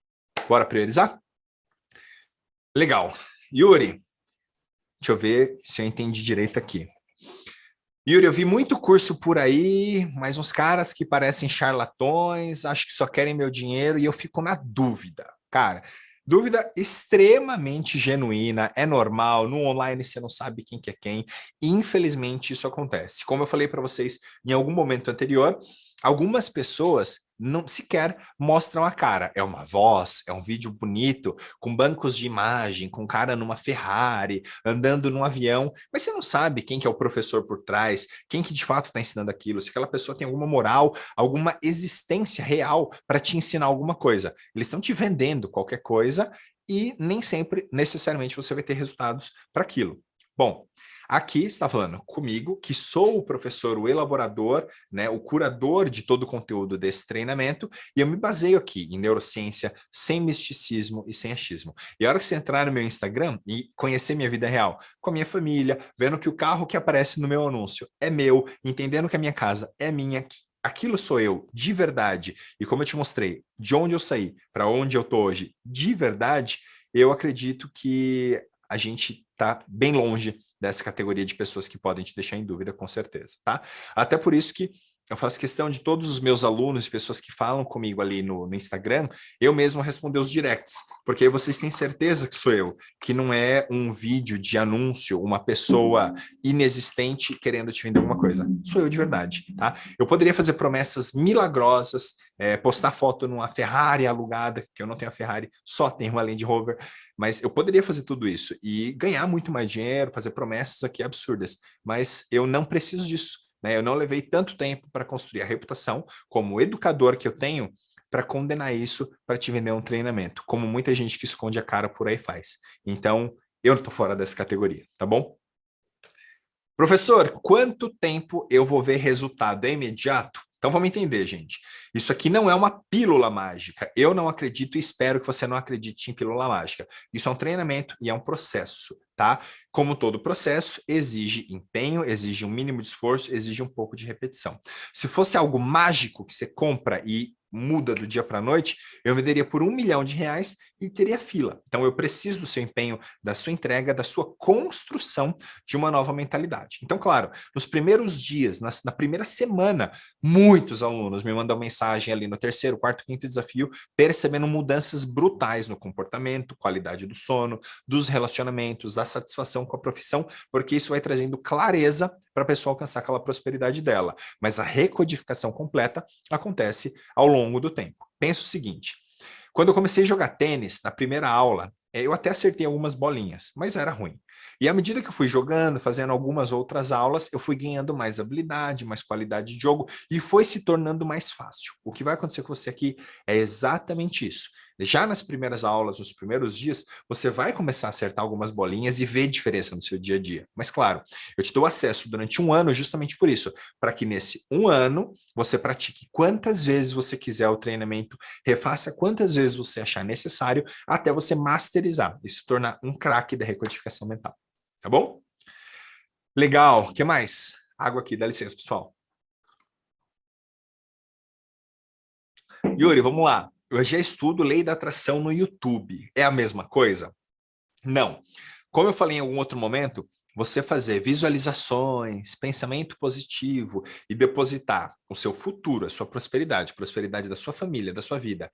Bora priorizar? Legal. Yuri, deixa eu ver se eu entendi direito aqui. Yuri, eu vi muito curso por aí, mas uns caras que parecem charlatões, acho que só querem meu dinheiro e eu fico na dúvida. Cara, dúvida extremamente genuína, é normal, no online você não sabe quem que é quem, e infelizmente isso acontece. Como eu falei para vocês em algum momento anterior, algumas pessoas não sequer mostram a cara. É uma voz, é um vídeo bonito, com bancos de imagem, com cara numa Ferrari, andando num avião, mas você não sabe quem que é o professor por trás, quem que de fato está ensinando aquilo, se aquela pessoa tem alguma moral, alguma existência real para te ensinar alguma coisa. Eles estão te vendendo qualquer coisa e nem sempre, necessariamente, você vai ter resultados para aquilo. Bom, aqui está falando comigo, que sou o professor, o elaborador, né, o curador de todo o conteúdo desse treinamento, e eu me baseio aqui em neurociência, sem misticismo e sem achismo. E a hora que você entrar no meu Instagram e conhecer minha vida real, com a minha família, vendo que o carro que aparece no meu anúncio é meu, entendendo que a minha casa é minha, aquilo sou eu, de verdade, e como eu te mostrei, de onde eu saí, para onde eu estou hoje, de verdade, eu acredito que a gente está bem longe dessa categoria de pessoas que podem te deixar em dúvida, com certeza, tá? Até por isso que eu faço questão de todos os meus alunos, pessoas que falam comigo ali no Instagram, eu mesmo responder os directs, porque aí vocês têm certeza que sou eu, que não é um vídeo de anúncio, uma pessoa inexistente querendo te vender alguma coisa. Sou eu de verdade, tá? Eu poderia fazer promessas milagrosas, postar foto numa Ferrari alugada, que eu não tenho a Ferrari, só tenho uma Land Rover, mas eu poderia fazer tudo isso e ganhar muito mais dinheiro, fazer promessas aqui absurdas, mas eu não preciso disso, né? Eu não levei tanto tempo para construir a reputação como educador que eu tenho para condenar isso para te vender um treinamento, como muita gente que esconde a cara por aí faz. Então, eu estou fora dessa categoria, tá bom? Professor, quanto tempo eu vou ver resultado? É imediato? Então vamos entender, gente. Isso aqui não é uma pílula mágica. Eu não acredito e espero que você não acredite em pílula mágica. Isso é um treinamento e é um processo, tá? Como todo processo, exige empenho, exige um mínimo de esforço, exige um pouco de repetição. Se fosse algo mágico que você compra e muda do dia para a noite, eu venderia por R$ 1 milhão e teria fila. Então eu preciso do seu empenho, da sua entrega, da sua construção de uma nova mentalidade. Então, claro, nos primeiros dias, na primeira semana, muitos alunos me mandam mensagem ali no terceiro, quarto, quinto desafio, percebendo mudanças brutais no comportamento, qualidade do sono, dos relacionamentos, da satisfação com a profissão, porque isso vai trazendo clareza para a pessoa alcançar aquela prosperidade dela. Mas a recodificação completa acontece ao longo do tempo. Pensa o seguinte, quando eu comecei a jogar tênis, na primeira aula, eu até acertei algumas bolinhas, mas era ruim. E à medida que eu fui jogando, fazendo algumas outras aulas, eu fui ganhando mais habilidade, mais qualidade de jogo e foi se tornando mais fácil. O que vai acontecer com você aqui é exatamente isso. Já nas primeiras aulas, nos primeiros dias, você vai começar a acertar algumas bolinhas e ver diferença no seu dia a dia. Mas claro, eu te dou acesso durante um ano justamente por isso, para que nesse um ano você pratique quantas vezes você quiser o treinamento, refaça quantas vezes você achar necessário, até você masterizar e se tornar um craque da recodificação mental. Tá bom? Legal. O que mais? Água aqui, dá licença, pessoal. Yuri, vamos lá. Eu já estudo lei da atração no YouTube. É a mesma coisa? Não. Como eu falei em algum outro momento, você fazer visualizações, pensamento positivo e depositar o seu futuro, a sua prosperidade, prosperidade da sua família, da sua vida,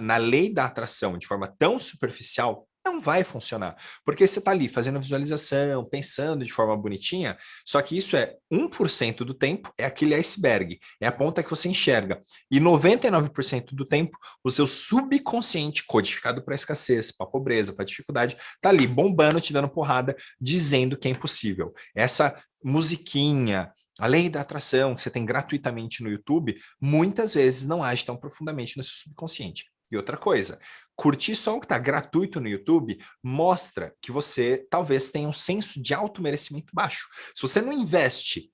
na lei da atração de forma tão superficial, não vai funcionar. Porque você está ali fazendo visualização, pensando de forma bonitinha, só que isso é 1% do tempo, é aquele iceberg, é a ponta que você enxerga. E 99% do tempo, o seu subconsciente, codificado para escassez, para pobreza, para dificuldade, tá ali bombando, te dando porrada, dizendo que é impossível. Essa musiquinha, a lei da atração que você tem gratuitamente no YouTube, muitas vezes não age tão profundamente no seu subconsciente. E outra coisa, curtir só o que está gratuito no YouTube mostra que você talvez tenha um senso de auto-merecimento baixo. Se você não investe,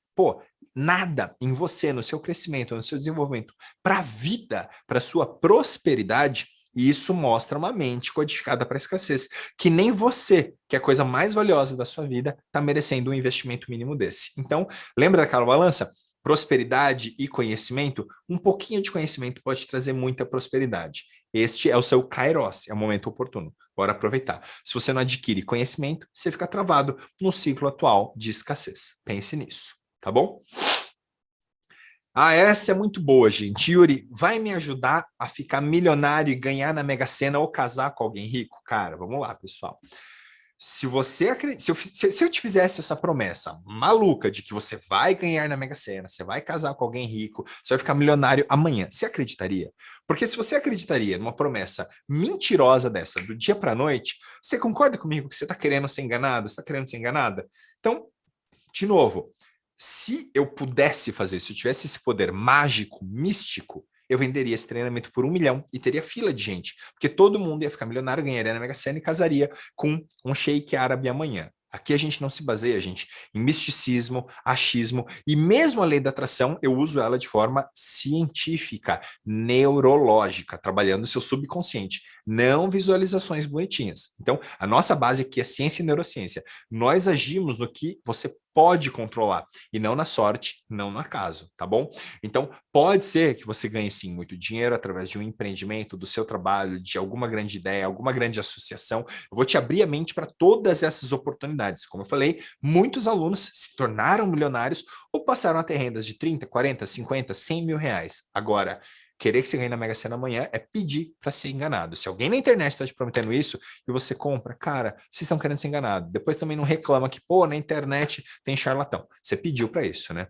nada em você, no seu crescimento, no seu desenvolvimento, para a vida, para a sua prosperidade, e isso mostra uma mente codificada para escassez, que nem você, que é a coisa mais valiosa da sua vida, está merecendo um investimento mínimo desse. Então, lembra daquela balança? Prosperidade e conhecimento, um pouquinho de conhecimento pode trazer muita prosperidade. Este é o seu kairos, é o momento oportuno. Bora aproveitar. Se você não adquire conhecimento, você fica travado no ciclo atual de escassez. Pense nisso, tá bom? Essa é muito boa, gente. Yuri, vai me ajudar a ficar milionário e ganhar na Mega Sena ou casar com alguém rico? Cara, vamos lá, pessoal. Se você se eu te fizesse essa promessa maluca de que você vai ganhar na Mega Sena, você vai casar com alguém rico, você vai ficar milionário amanhã, você acreditaria? Porque se você acreditaria numa promessa mentirosa dessa, do dia para a noite, você concorda comigo que você está querendo ser enganado, você está querendo ser enganada? Então, de novo, se eu pudesse fazer, se eu tivesse esse poder mágico, místico, eu venderia esse treinamento por 1 milhão e teria fila de gente, porque todo mundo ia ficar milionário, ganharia na Mega Sena e casaria com um sheik árabe amanhã. Aqui a gente não se baseia, gente, em misticismo, achismo, e mesmo a lei da atração, eu uso ela de forma científica, neurológica, trabalhando o seu subconsciente, não visualizações bonitinhas. Então, a nossa base aqui é ciência e neurociência. Nós agimos no que você pode controlar, e não na sorte, não no acaso, tá bom? Então, pode ser que você ganhe, sim, muito dinheiro através de um empreendimento, do seu trabalho, de alguma grande ideia, alguma grande associação. Eu vou te abrir a mente para todas essas oportunidades. Como eu falei, muitos alunos se tornaram milionários ou passaram a ter rendas de 30, 40, 50, 100 mil reais. Agora, querer que você ganhe na Mega Sena amanhã é pedir para ser enganado. Se alguém na internet está te prometendo isso e você compra, cara, vocês estão querendo ser enganado. Depois também não reclama que, na internet tem charlatão. Você pediu para isso, né?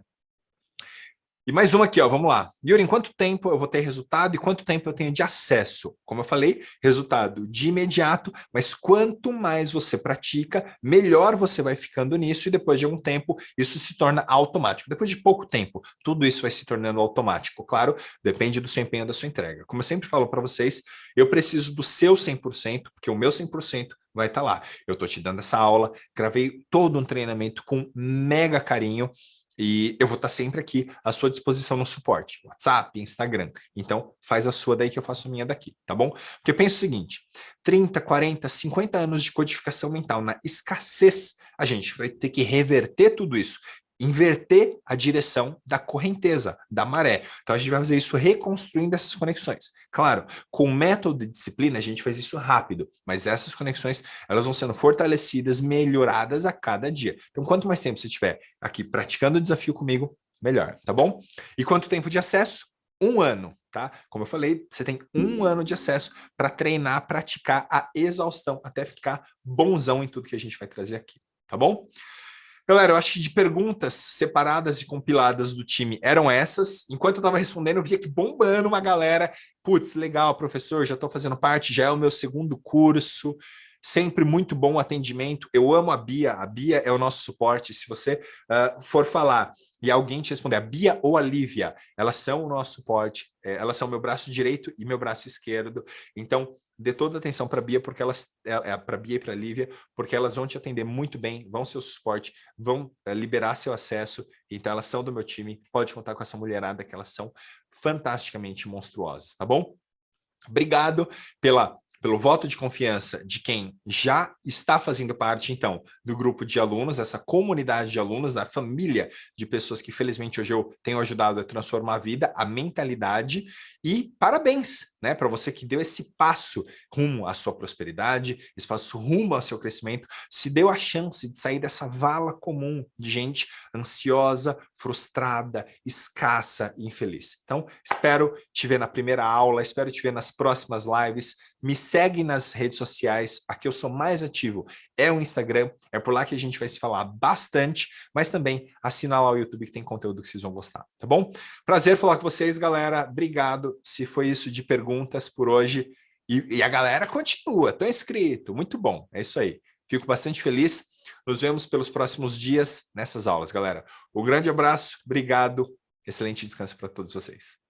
E mais uma aqui, ó, vamos lá. Yuri, em quanto tempo eu vou ter resultado e quanto tempo eu tenho de acesso? Como eu falei, resultado de imediato, mas quanto mais você pratica, melhor você vai ficando nisso e depois de algum tempo isso se torna automático. Depois de pouco tempo, tudo isso vai se tornando automático. Claro, depende do seu empenho da sua entrega. Como eu sempre falo para vocês, eu preciso do seu 100%, porque o meu 100% vai estar lá. Eu estou te dando essa aula, gravei todo um treinamento com mega carinho, e eu vou estar sempre aqui à sua disposição no suporte, WhatsApp, Instagram. Então, faz a sua daí que eu faço a minha daqui, tá bom? Porque pensa o seguinte, 30, 40, 50 anos de codificação mental na escassez, a gente vai ter que reverter tudo isso, inverter a direção da correnteza, da maré. Então, a gente vai fazer isso reconstruindo essas conexões. Claro, com método de disciplina, a gente faz isso rápido, mas essas conexões, elas vão sendo fortalecidas, melhoradas a cada dia. Então, quanto mais tempo você tiver aqui praticando o desafio comigo, melhor, tá bom? E quanto tempo de acesso? 1 ano, tá? Como eu falei, você tem 1 ano de acesso para treinar, praticar a exaustão, até ficar bonzão em tudo que a gente vai trazer aqui, tá bom? Galera, eu acho que de perguntas separadas e compiladas do time eram essas. Enquanto eu estava respondendo, eu via que bombando uma galera. Putz, legal, professor, já estou fazendo parte, já é o meu segundo curso. sempre muito bom atendimento. Eu amo a Bia é o nosso suporte. Se você for falar e alguém te responder, a Bia ou a Lívia, elas são o nosso suporte, elas são meu braço direito e meu braço esquerdo. Então, dê toda a atenção para a Bia, porque elas, para a Bia e para a Lívia, porque elas vão te atender muito bem, vão ser o suporte, vão liberar seu acesso. Então, elas são do meu time. Pode contar com essa mulherada, que elas são fantasticamente monstruosas, tá bom? Obrigado pelo voto de confiança de quem já está fazendo parte, então, do grupo de alunos, essa comunidade de alunos, da família de pessoas que, felizmente, hoje eu tenho ajudado a transformar a vida, a mentalidade, e parabéns, né, para você que deu esse passo rumo à sua prosperidade, esse passo rumo ao seu crescimento, se deu a chance de sair dessa vala comum de gente ansiosa, frustrada, escassa e infeliz. Então, espero te ver na primeira aula, espero te ver nas próximas lives. Me segue nas redes sociais, aqui eu sou mais ativo, é o Instagram, é por lá que a gente vai se falar bastante, mas também assina lá o YouTube que tem conteúdo que vocês vão gostar, tá bom? Prazer falar com vocês, galera, obrigado se foi isso de perguntas por hoje, e a galera continua, tô inscrito, muito bom, é isso aí, fico bastante feliz, nos vemos pelos próximos dias nessas aulas, galera. Um grande abraço, obrigado, excelente descanso para todos vocês.